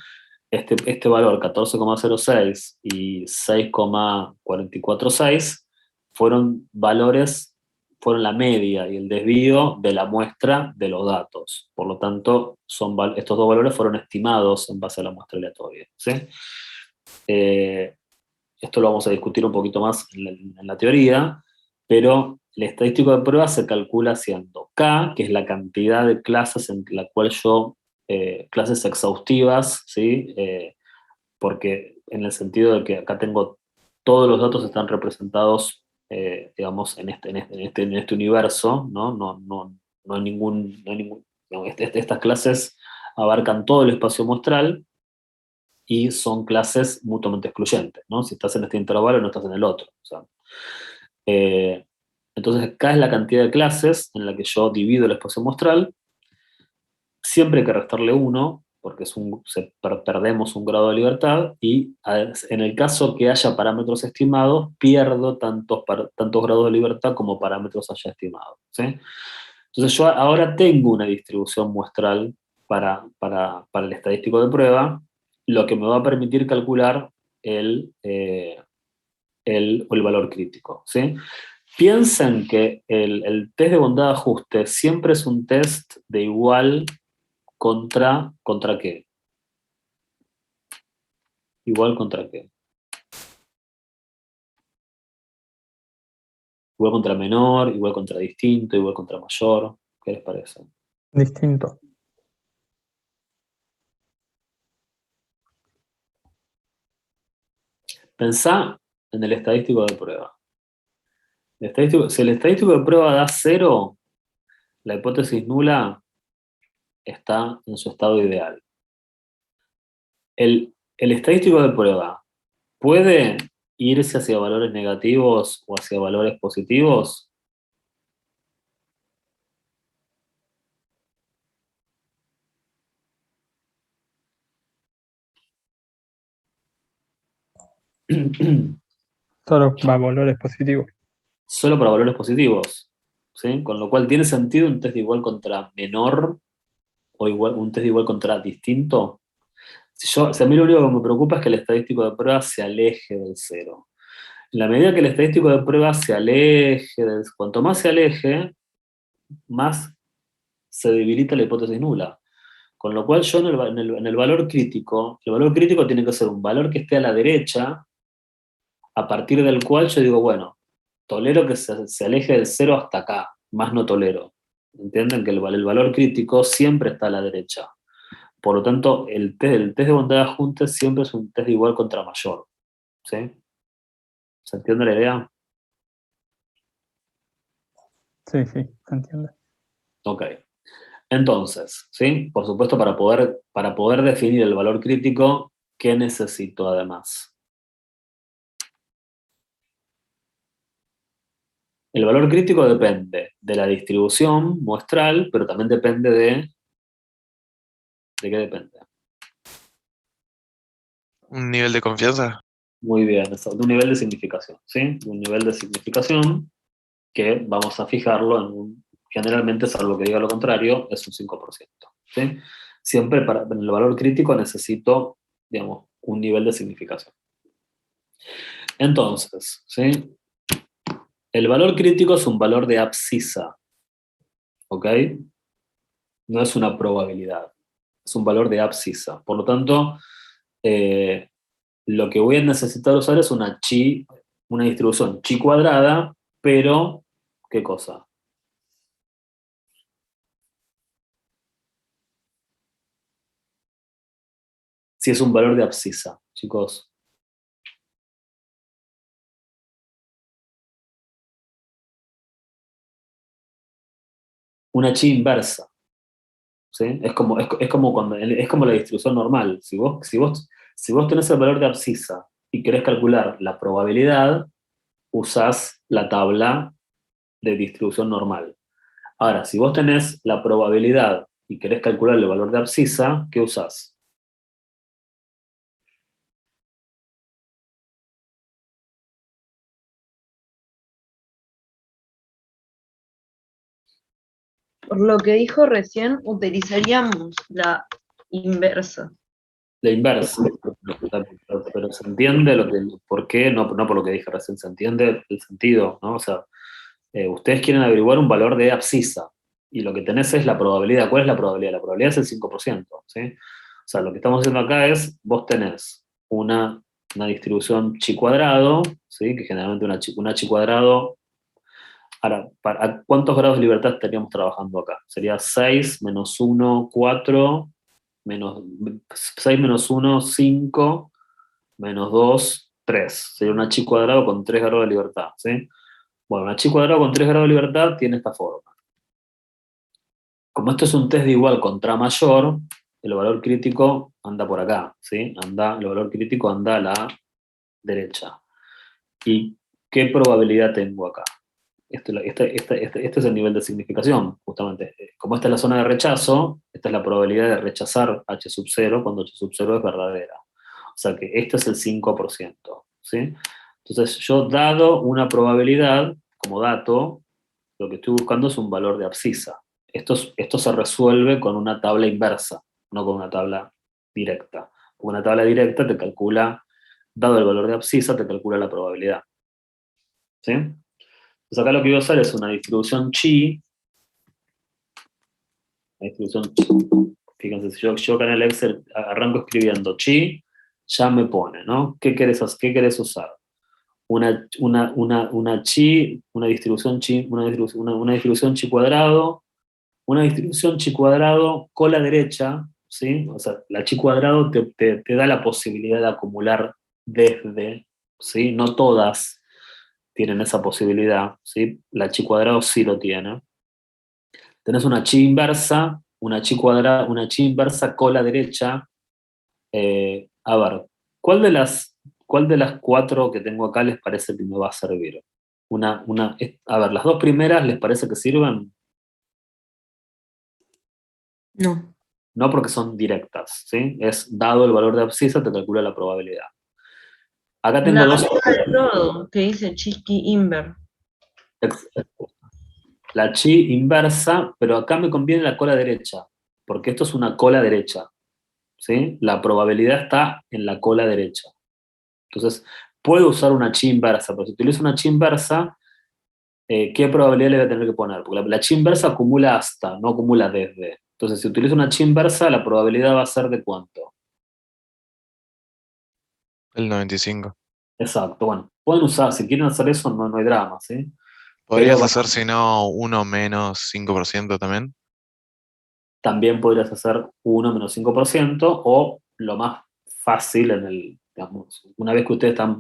Speaker 4: este valor 14,06 y 6,446 fueron la media y el desvío de la muestra de los datos. Por lo tanto, estos dos valores fueron estimados en base a la muestra aleatoria, ¿sí? Esto lo vamos a discutir un poquito más en la teoría, pero el estadístico de prueba se calcula haciendo K, que es la cantidad de clases en la cual clases exhaustivas, ¿sí? Porque en el sentido de que acá tengo todos los datos están representados, digamos, en este universo, ¿no? No hay ningún, no, estas clases abarcan todo el espacio muestral, y son clases mutuamente excluyentes, ¿no? Si estás en este intervalo, no estás en el otro. O sea, eh, entonces, K es la cantidad de clases en la que yo divido el espacio muestral. Siempre hay que restarle 1, porque perdemos un grado de libertad, y en el caso que haya parámetros estimados, pierdo tantos grados de libertad como parámetros haya estimado, ¿sí? Entonces yo ahora tengo una distribución muestral para el estadístico de prueba, lo que me va a permitir calcular el valor crítico, ¿sí? Piensen que el test de bondad de ajuste siempre es un test de igual ¿contra qué? ¿Igual contra qué? Igual contra menor, igual contra distinto, igual contra mayor. ¿Qué les parece?
Speaker 2: Distinto.
Speaker 4: Pensá en el estadístico de prueba. Si el estadístico de prueba da 0, la hipótesis nula está en su estado ideal. El estadístico de prueba puede irse hacia valores negativos o hacia valores positivos.
Speaker 2: Solo va a valores positivos.
Speaker 4: Solo para valores positivos, ¿sí? Con lo cual tiene sentido un test de igual contra menor o un test de igual contra distinto. Si a mí lo único que me preocupa es que el estadístico de prueba se aleje del 0. En la medida que el estadístico de prueba se aleje, cuanto más se aleje, más se debilita la hipótesis nula. Con lo cual yo en el valor crítico, el valor crítico tiene que ser un valor que esté a la derecha, a partir del cual yo digo, bueno, tolero que se aleje del 0 hasta acá, más no tolero. ¿Entienden? Que el valor crítico siempre está a la derecha. Por lo tanto, el test de bondad de ajuste siempre es un test de igual contra mayor, ¿sí? ¿Se entiende la idea?
Speaker 2: Sí, sí, se entiende.
Speaker 4: Ok. Entonces, ¿sí? Por supuesto, para poder definir el valor crítico, ¿qué necesito además? El valor crítico depende de la distribución muestral, pero también depende ¿de qué depende?
Speaker 5: Un nivel de confianza.
Speaker 4: Muy bien, de un nivel de significación, ¿sí? Un nivel de significación que vamos a fijarlo generalmente, salvo que diga lo contrario, es un 5%, ¿sí? Siempre en el valor crítico necesito, digamos, un nivel de significación. Entonces, ¿sí? El valor crítico es un valor de abscisa, ¿ok? No es una probabilidad, es un valor de abscisa. Por lo tanto, lo que voy a necesitar usar es una distribución chi cuadrada, pero, ¿qué cosa? Si es un valor de abscisa, chicos. Una chi inversa. ¿sí? Es como la distribución normal. Si vos tenés el valor de abscisa y querés calcular la probabilidad, usás la tabla de distribución normal. Ahora, si vos tenés la probabilidad y querés calcular el valor de abscisa, ¿qué usás?
Speaker 3: Por lo que dijo recién, utilizaríamos la inversa.
Speaker 4: La inversa. Pero se entiende por qué, no por lo que dije recién, se entiende el sentido, ¿no? O sea, ustedes quieren averiguar un valor de abscisa y lo que tenés es la probabilidad. ¿Cuál es la probabilidad? La probabilidad es el 5%, ¿sí? O sea, lo que estamos haciendo acá es, vos tenés una distribución chi cuadrado, ¿sí? Que generalmente una chi cuadrado. Ahora, ¿a cuántos grados de libertad estaríamos trabajando acá? Sería 6 menos 1, 4, menos 6 menos 1, 5, menos 2, 3. Sería una chi cuadrado con 3 grados de libertad, ¿sí? Bueno, una chi cuadrado con 3 grados de libertad tiene esta forma. Como esto es un test de igual contra mayor, el valor crítico anda por acá, ¿sí? El valor crítico anda a la derecha. ¿Y qué probabilidad tengo acá? Este es el nivel de significación, justamente. Como esta es la zona de rechazo, esta es la probabilidad de rechazar H sub 0 cuando H sub 0 es verdadera. O sea que este es el 5%, ¿sí? Entonces, yo dado una probabilidad, como dato, lo que estoy buscando es un valor de abscisa. Esto se resuelve con una tabla inversa, no con una tabla directa. Una tabla directa te calcula, dado el valor de abscisa, te calcula la probabilidad. ¿Sí? Entonces acá lo que voy a hacer es una distribución chi. Fíjense, si yo acá en el Excel arranco escribiendo chi, ya me pone, ¿no? ¿Qué querés usar? Una chi, una distribución chi, una distribución chi cuadrado, cola derecha, ¿sí? O sea, la chi cuadrado te da la posibilidad de acumular desde, ¿sí? No todas tienen esa posibilidad, ¿sí? La chi cuadrado sí lo tiene. Tenés una chi inversa, una chi cuadrada, una chi inversa cola derecha. A ver, ¿cuál de las 4 que tengo acá les parece que me va a servir? A ver, las 2 primeras, ¿les parece que sirven?
Speaker 6: No.
Speaker 4: No, porque son directas, ¿sí? Es dado el valor de abscisa, te calcula la probabilidad. Acá tengo
Speaker 3: La
Speaker 4: dos.
Speaker 3: de todo, que dice Chisky Inver.
Speaker 4: La chi inversa, pero acá me conviene la cola derecha, porque esto es una cola derecha, ¿sí? La probabilidad está en la cola derecha. Entonces, puedo usar una chi inversa, pero si utilizo una chi inversa, ¿qué probabilidad le voy a tener que poner? Porque la chi inversa acumula hasta, no acumula desde. Entonces, si utilizo una chi inversa, la probabilidad va a ser ¿de cuánto?
Speaker 5: El 95.
Speaker 4: Exacto, bueno, pueden usar, si quieren hacer eso, no hay drama, ¿sí? Pero
Speaker 5: ¿Podrías
Speaker 4: bueno,
Speaker 5: hacer, si no, 1 menos 5% también?
Speaker 4: también podrías hacer 1 menos 5%, o lo más fácil digamos, una vez que ustedes están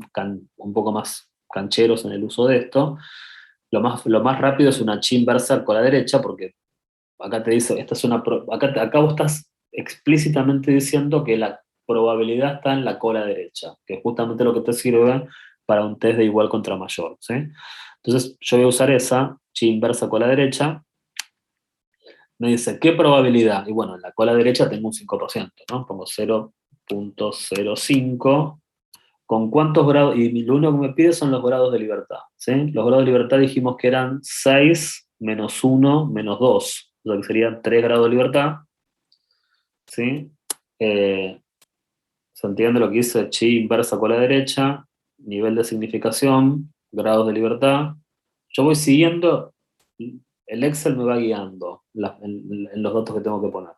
Speaker 4: un poco más cancheros en el uso de esto, lo más rápido es una chi inversa con la derecha, porque acá te dice, acá vos estás explícitamente diciendo que la probabilidad está en la cola derecha, que es justamente lo que te sirve para un test de igual contra mayor, ¿sí? Entonces yo voy a usar esa chi inversa cola derecha. Me dice, ¿qué probabilidad? Y bueno, en la cola derecha tengo un 5%, ¿no? Pongo 0.05. ¿Con cuántos grados? Y lo único que me pide son los grados de libertad, ¿sí? Los grados de libertad dijimos que eran 6 menos 1 menos 2, o sea que serían 3 grados de libertad, ¿sí? ¿Se entiende lo que dice chi inversa con la derecha? Nivel de significación, grados de libertad. Yo voy siguiendo, el Excel me va guiando en los datos que tengo que poner.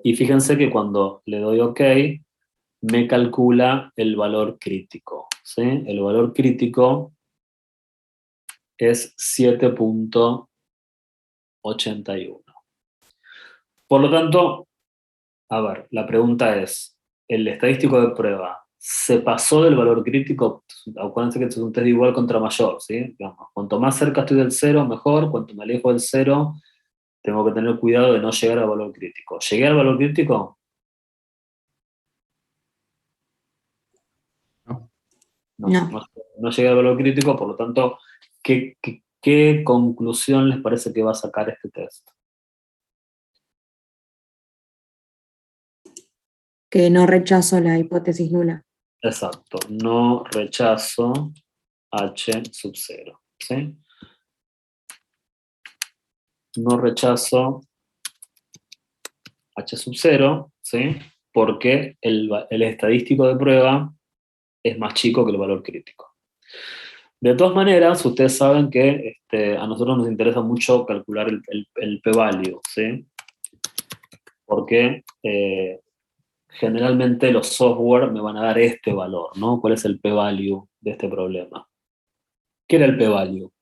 Speaker 4: Y fíjense que cuando le doy OK, me calcula el valor crítico, ¿sí? El valor crítico es 7.81. Por lo tanto, a ver, la pregunta es, ¿el estadístico de prueba se pasó del valor crítico? Acuérdense que esto es un test de igual contra mayor, ¿sí? Digamos, cuanto más cerca estoy del 0, mejor. Cuanto me alejo del 0, tengo que tener cuidado de no llegar al valor crítico. ¿Llegué al valor crítico?
Speaker 2: No.
Speaker 4: No llegué al valor crítico, por lo tanto, ¿qué conclusión les parece que va a sacar este test?
Speaker 6: Que no rechazo la hipótesis nula.
Speaker 4: Exacto, no rechazo H sub 0, ¿sí? No rechazo H sub 0, ¿sí? Porque el estadístico de prueba es más chico que el valor crítico. De todas maneras, ustedes saben que a nosotros nos interesa mucho calcular el p-value, ¿sí? Porque generalmente los software me van a dar este valor, ¿no? ¿Cuál es el p-value de este problema? ¿Qué era el p-value?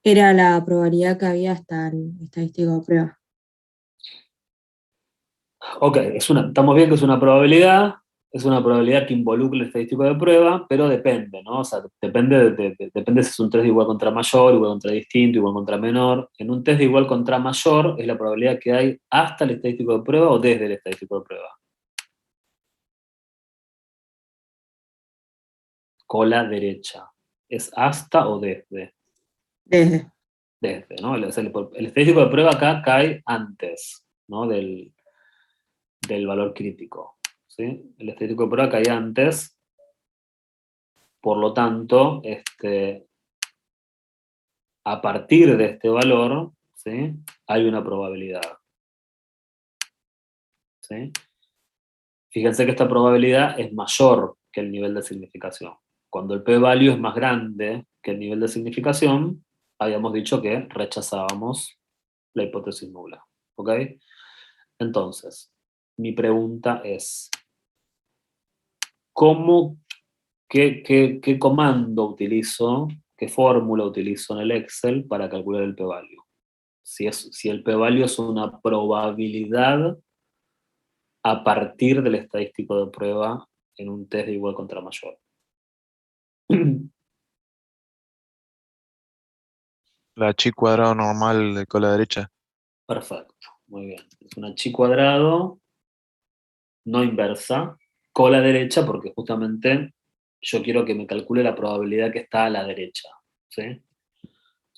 Speaker 6: Era la probabilidad que había hasta el estadístico de prueba.
Speaker 4: Ok, estamos bien que es una probabilidad que involucra el estadístico de prueba, pero depende, ¿no? O sea, depende si es un test de igual contra mayor, igual contra distinto, igual contra menor. En un test de igual contra mayor es la probabilidad que hay hasta el estadístico de prueba o desde el estadístico de prueba. Cola derecha. ¿Es hasta o desde?
Speaker 6: Desde.
Speaker 4: Desde, ¿no? El estadístico de prueba acá cae antes, ¿no? del valor crítico, ¿sí? El estadístico de prueba cae antes, por lo tanto, a partir de este valor, ¿sí? Hay una probabilidad, ¿sí? Fíjense que esta probabilidad es mayor que el nivel de significación. Cuando el p-value es más grande que el nivel de significación, habíamos dicho que rechazábamos la hipótesis nula, ¿ok? Entonces, mi pregunta es, ¿qué comando utilizo, qué fórmula utilizo en el Excel para calcular el p-value? Si el p-value es una probabilidad a partir del estadístico de prueba en un test de igual contra mayor.
Speaker 5: La chi cuadrado normal de cola derecha.
Speaker 4: Perfecto, muy bien. Es una chi cuadrado, no inversa, cola derecha, porque justamente yo quiero que me calcule la probabilidad que está a la derecha, ¿sí?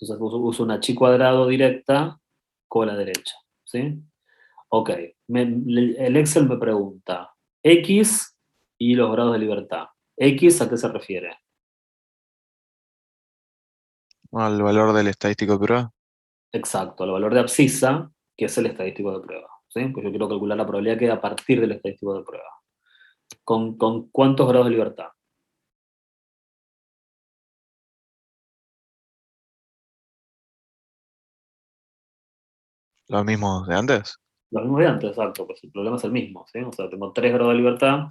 Speaker 4: Entonces uso una chi cuadrado directa, cola derecha, ¿sí? Ok, el Excel me pregunta, X y los grados de libertad. ¿X a qué se refiere?
Speaker 5: Al valor del estadístico de prueba.
Speaker 4: Exacto, el valor de abscissa, que es el estadístico de prueba, ¿sí? Pues yo quiero calcular la probabilidad que hay a partir del estadístico de prueba. ¿Con cuántos grados de libertad?
Speaker 5: Lo mismo de antes.
Speaker 4: Lo mismo de antes, exacto, pues el problema es el mismo, ¿sí? O sea, tengo 3 grados de libertad.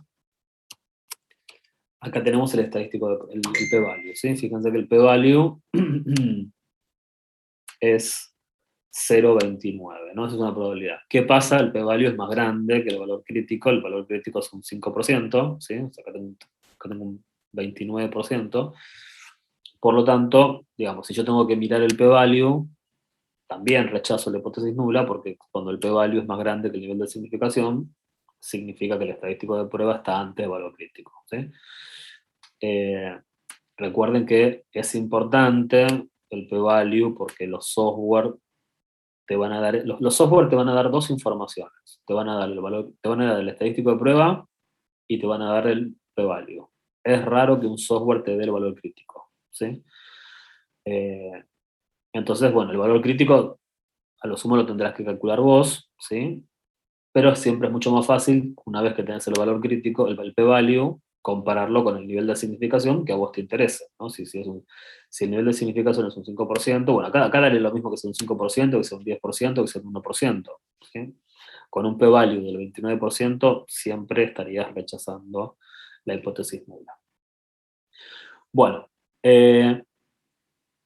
Speaker 4: Acá tenemos el estadístico, el p-value, ¿sí? Fíjense que el p-value es 0,29, ¿no? Esa es una probabilidad. ¿Qué pasa? El p-value es más grande que el valor crítico es un 5%, ¿sí? O sea, acá tengo un 29%. Por lo tanto, digamos, si yo tengo que mirar el p-value, también rechazo la hipótesis nula, porque cuando el p-value es más grande que el nivel de significación, significa que el estadístico de prueba está antes del valor crítico, ¿sí? Recuerden que es importante el p-value porque los software te van a dar, los software te van a dar dos informaciones. Te van a dar el valor, te van a dar el estadístico de prueba y te van a dar el p-value. Es raro que un software te dé el valor crítico, ¿sí? Entonces, bueno, el valor crítico a lo sumo lo tendrás que calcular vos, ¿sí? Pero siempre es mucho más fácil, una vez que tenés el valor crítico, el p-value, compararlo con el nivel de significación que a vos te interese, ¿no? Si el nivel de significación es un 5%, bueno, acá dale lo mismo que sea un 5%, que sea un 10%, que sea un 1%, ¿sí? Con un p-value del 29% siempre estarías rechazando la hipótesis nula. Bueno,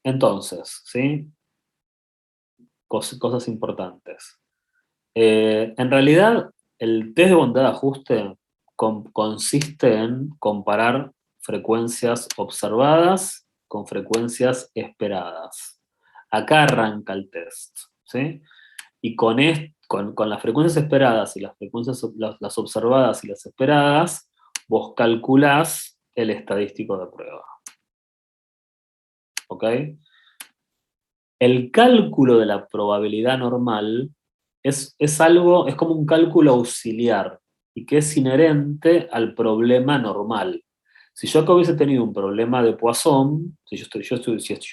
Speaker 4: entonces, ¿sí? cosas importantes. En realidad, el test de bondad de ajuste consiste en comparar frecuencias observadas con frecuencias esperadas. Acá arranca el test, ¿sí? Y con las frecuencias esperadas y las frecuencias las observadas y las esperadas, vos calculás el estadístico de prueba. ¿Ok? El cálculo de la probabilidad normal es como un cálculo auxiliar y que es inherente al problema normal. Si yo acá hubiese tenido un problema de Poisson, si yo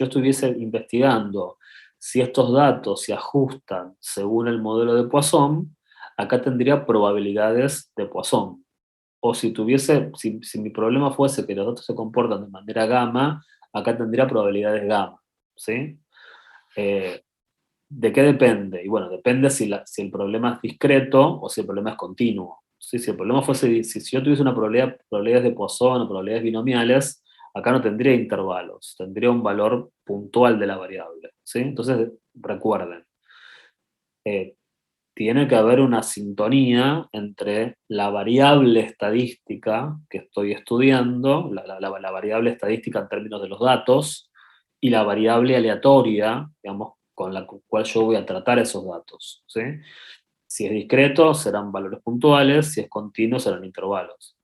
Speaker 4: estuviese investigando si estos datos se ajustan según el modelo de Poisson, acá tendría probabilidades de Poisson. O si mi problema fuese que los datos se comportan de manera gamma, acá tendría probabilidades gamma, ¿sí? ¿De qué depende? Y bueno, depende si el problema es discreto o si el problema es continuo. ¿Sí? Si el problema fuese, si yo tuviese una probabilidades de Poisson o probabilidades binomiales, acá no tendría intervalos, tendría un valor puntual de la variable. ¿Sí? Entonces, recuerden, tiene que haber una sintonía entre la variable estadística que estoy estudiando, la variable estadística en términos de los datos, y la variable aleatoria, digamos, con la cual yo voy a tratar esos datos. ¿Sí? Si es discreto, serán valores puntuales, si es continuo, serán intervalos.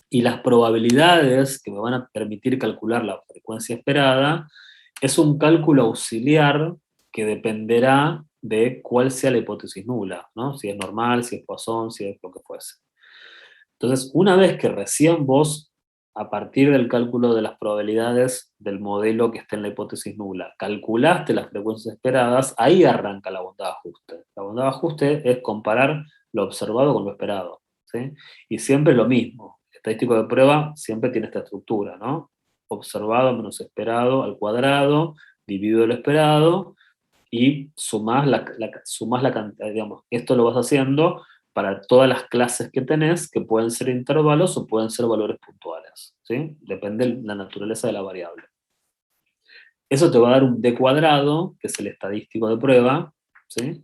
Speaker 4: Y las probabilidades que me van a permitir calcular la frecuencia esperada es un cálculo auxiliar que dependerá de cuál sea la hipótesis nula, ¿no? Si es normal, si es Poisson, si es lo que fuese. Entonces, una vez que recién vos, a partir del cálculo de las probabilidades del modelo que esté en la hipótesis nula, calculaste las frecuencias esperadas, ahí arranca la bondad de ajuste. La bondad de ajuste es comparar lo observado con lo esperado, ¿sí? Y siempre es lo mismo. El estadístico de prueba siempre tiene esta estructura, ¿no? Observado menos esperado al cuadrado, dividido lo esperado, y sumás la cantidad, digamos, esto lo vas haciendo para todas las clases que tenés, que pueden ser intervalos o pueden ser valores puntuales, ¿sí? Depende de la naturaleza de la variable. Eso te va a dar un D cuadrado, que es el estadístico de prueba, ¿sí?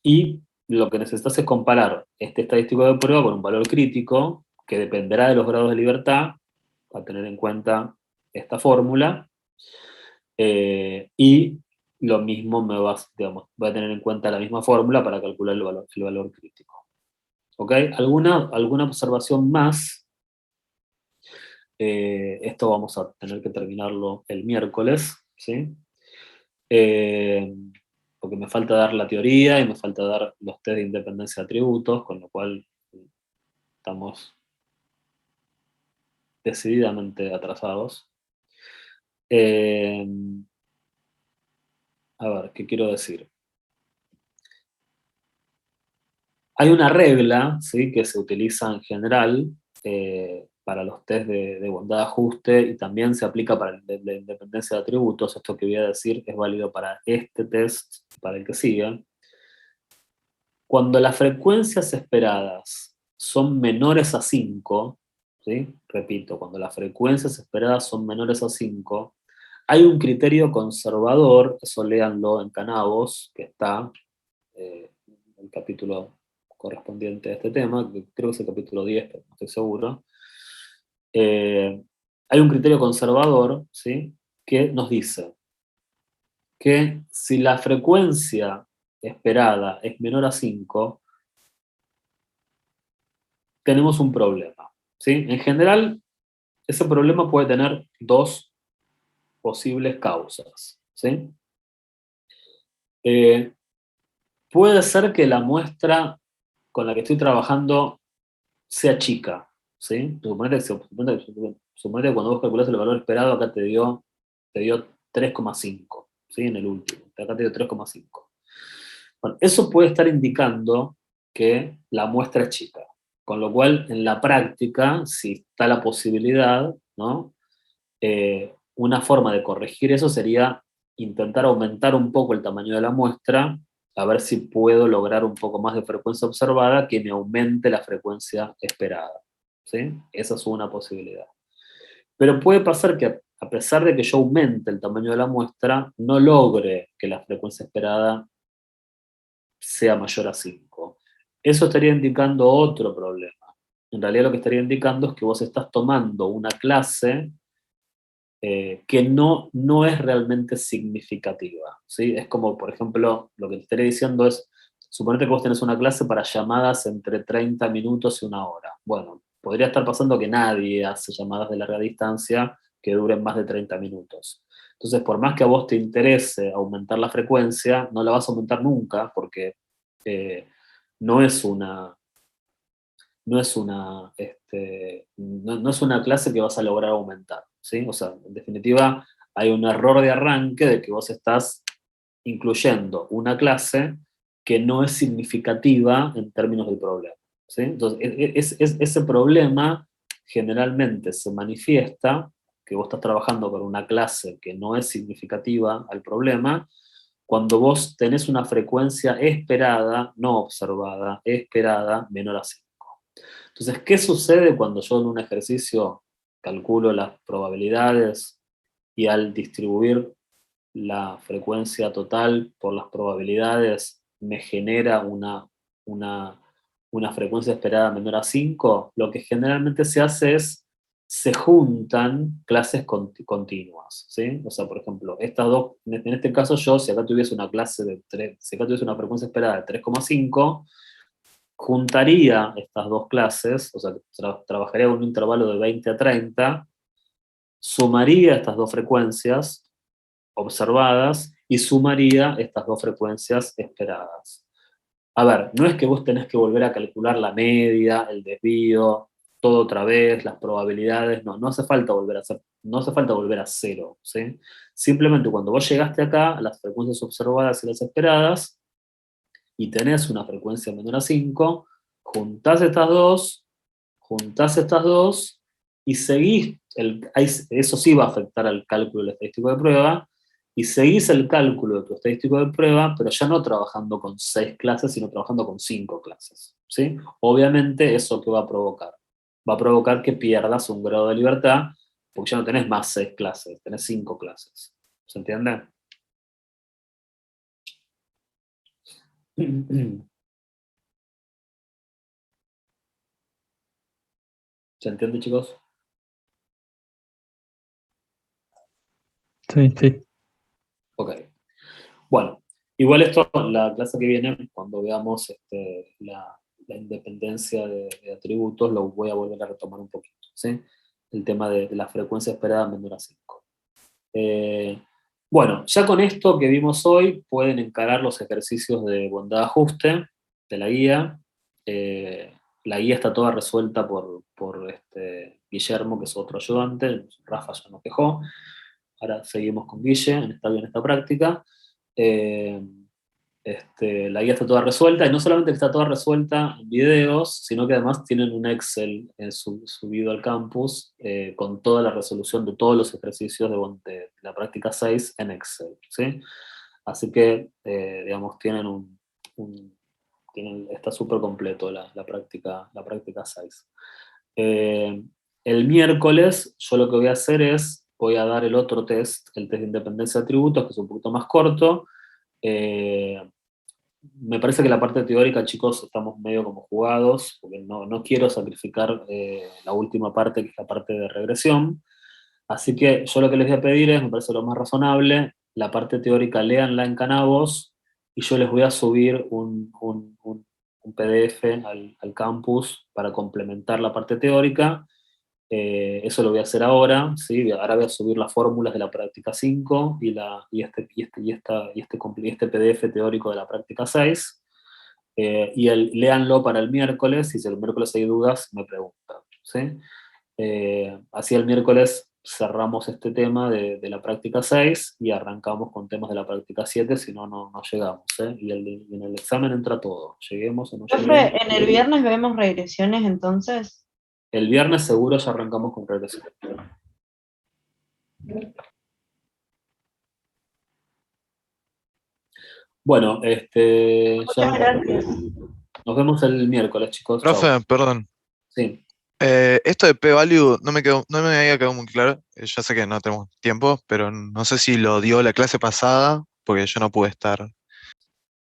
Speaker 4: Y lo que necesitas es comparar este estadístico de prueba con un valor crítico, que dependerá de los grados de libertad, a tener en cuenta esta fórmula, y lo mismo voy a tener en cuenta la misma fórmula para calcular el valor crítico. ¿Ok? ¿Alguna observación más? Esto vamos a tener que terminarlo el miércoles, ¿sí? Porque me falta dar la teoría y me falta dar los test de independencia de atributos, con lo cual estamos decididamente atrasados. A ver, ¿qué quiero decir? Hay una regla, ¿sí?, que se utiliza en general para los test de bondad de ajuste y también se aplica para la independencia de atributos. Esto que voy a decir es válido para este test, para el que siga. Cuando las frecuencias esperadas son menores a 5, ¿sí? Repito, cuando las frecuencias esperadas son menores a 5, hay un criterio conservador, eso léanlo en Canavos, que está en el capítulo correspondiente a este tema, que creo que es el capítulo 10, pero no estoy seguro. Hay un criterio conservador, ¿sí?, que nos dice que si la frecuencia esperada es menor a 5, tenemos un problema, ¿sí? En general, ese problema puede tener dos posibles causas, ¿sí? Puede ser que la muestra con la que estoy trabajando sea chica, ¿sí? Suponete que cuando vos calculás el valor esperado, acá te dio 3,5, ¿sí? En el último, acá te dio 3,5. Bueno, eso puede estar indicando que la muestra es chica, con lo cual en la práctica, si está la posibilidad, ¿no? Una forma de corregir eso sería intentar aumentar un poco el tamaño de la muestra, a ver si puedo lograr un poco más de frecuencia observada que me aumente la frecuencia esperada, ¿sí? Esa es una posibilidad. Pero puede pasar que a pesar de que yo aumente el tamaño de la muestra, no logre que la frecuencia esperada sea mayor a 5. Eso estaría indicando otro problema. En realidad lo que estaría indicando es que vos estás tomando una clase que no es realmente significativa, ¿sí? Es como, por ejemplo, lo que te estaría diciendo es, suponete que vos tenés una clase para llamadas entre 30 minutos y 1 hora. Bueno, podría estar pasando que nadie hace llamadas de larga distancia que duren más de 30 minutos. Entonces, por más que a vos te interese aumentar la frecuencia, no la vas a aumentar nunca porque no es una, no es una, no es una clase que vas a lograr aumentar, ¿sí? O sea, en definitiva, hay un error de arranque de que vos estás incluyendo una clase que no es significativa en términos del problema, ¿sí? Entonces, ese problema generalmente se manifiesta, que vos estás trabajando con una clase que no es significativa al problema, cuando vos tenés una frecuencia esperada, no observada, esperada, menor a 5. Entonces, ¿qué sucede cuando yo en un ejercicio calculo las probabilidades y al distribuir la frecuencia total por las probabilidades me genera una frecuencia esperada menor a 5? Lo que generalmente se hace es, se juntan clases continuas, ¿sí? O sea, por ejemplo, estas dos, en este caso yo, si acá tuviese una clase de 3, si acá tuviese una frecuencia esperada de 3,5, juntaría estas dos clases, o sea, trabajaría con un intervalo de 20 a 30, sumaría estas dos frecuencias observadas y sumaría estas dos frecuencias esperadas. A ver, no es que vos tenés que volver a calcular la media, el desvío, todo otra vez, las probabilidades, no hace falta volver a hacer, no hace falta volver a cero, ¿sí? Simplemente cuando vos llegaste acá, a las frecuencias observadas y las esperadas, y tenés una frecuencia menor a 5, juntás estas dos, y seguís, eso sí va a afectar al cálculo del estadístico de prueba, y seguís el cálculo de tu estadístico de prueba, pero ya no trabajando con 6 clases, sino trabajando con 5 clases, ¿sí? Obviamente, ¿eso qué va a provocar? Va a provocar que pierdas un grado de libertad, porque ya no tenés más 6 clases, tenés 5 clases. ¿Se entiende? ¿Se entiende, chicos?
Speaker 2: Sí, sí.
Speaker 4: Ok. Bueno, igual esto, la clase que viene, cuando veamos la independencia de atributos, lo voy a volver a retomar un poquito, ¿sí? El tema de la frecuencia esperada menor a 5. Bueno, ya con esto que vimos hoy, pueden encarar los ejercicios de bondad de ajuste de la guía. La guía está toda resuelta por Guillermo, que es otro ayudante. Rafa ya nos dejó. Ahora seguimos con Guille en esta práctica. La guía está toda resuelta, y no solamente está toda resuelta en videos, sino que además tienen un Excel subido al campus con toda la resolución de todos los ejercicios de la práctica 6 en Excel, ¿sí? Así que, digamos, está súper completo la práctica 6. El miércoles yo lo que voy a hacer es, voy a dar el otro test, el test de independencia de atributos, que es un poquito más corto. Me parece que la parte teórica, chicos, estamos medio como jugados, porque no quiero sacrificar la última parte, que es la parte de regresión. Así que yo lo que les voy a pedir es, me parece lo más razonable, la parte teórica léanla en Canavos, y yo les voy a subir un PDF al campus para complementar la parte teórica. Eso lo voy a hacer ahora, ¿sí? Ahora voy a subir las fórmulas de la práctica 5 y este PDF teórico de la práctica 6. Léanlo para el miércoles, y si el miércoles hay dudas, me preguntan, ¿sí? Así el miércoles cerramos este tema de la práctica 6 y arrancamos con temas de la práctica 7, si no, no llegamos, ¿eh? Y en el examen entra todo, lleguemos o no lleguemos.
Speaker 3: Profe, ¿en el viernes vemos regresiones entonces?
Speaker 4: El viernes seguro ya arrancamos con regresión. Bueno,
Speaker 3: Muchas gracias.
Speaker 4: nos vemos el miércoles, chicos.
Speaker 5: Profe,
Speaker 4: Chau.
Speaker 5: perdón.
Speaker 4: Sí.
Speaker 5: Esto de p-value no me había quedado muy claro. Ya sé que no tenemos tiempo, pero no sé si lo dio la clase pasada, porque yo no pude estar.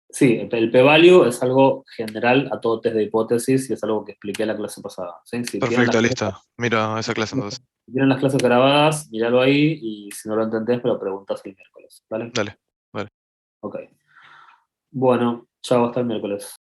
Speaker 4: Sí, el p-value es algo general a todo test de hipótesis y es algo que expliqué la clase pasada. ¿Sí? Si tienen
Speaker 5: Perfecto,
Speaker 4: las
Speaker 5: listo. Miro esa clase entonces.
Speaker 4: si tienen las clases grabadas, míralo ahí y si no lo entendés me lo preguntas el miércoles. ¿Vale?
Speaker 5: Dale. Vale.
Speaker 4: Ok. Bueno, chao, hasta el miércoles.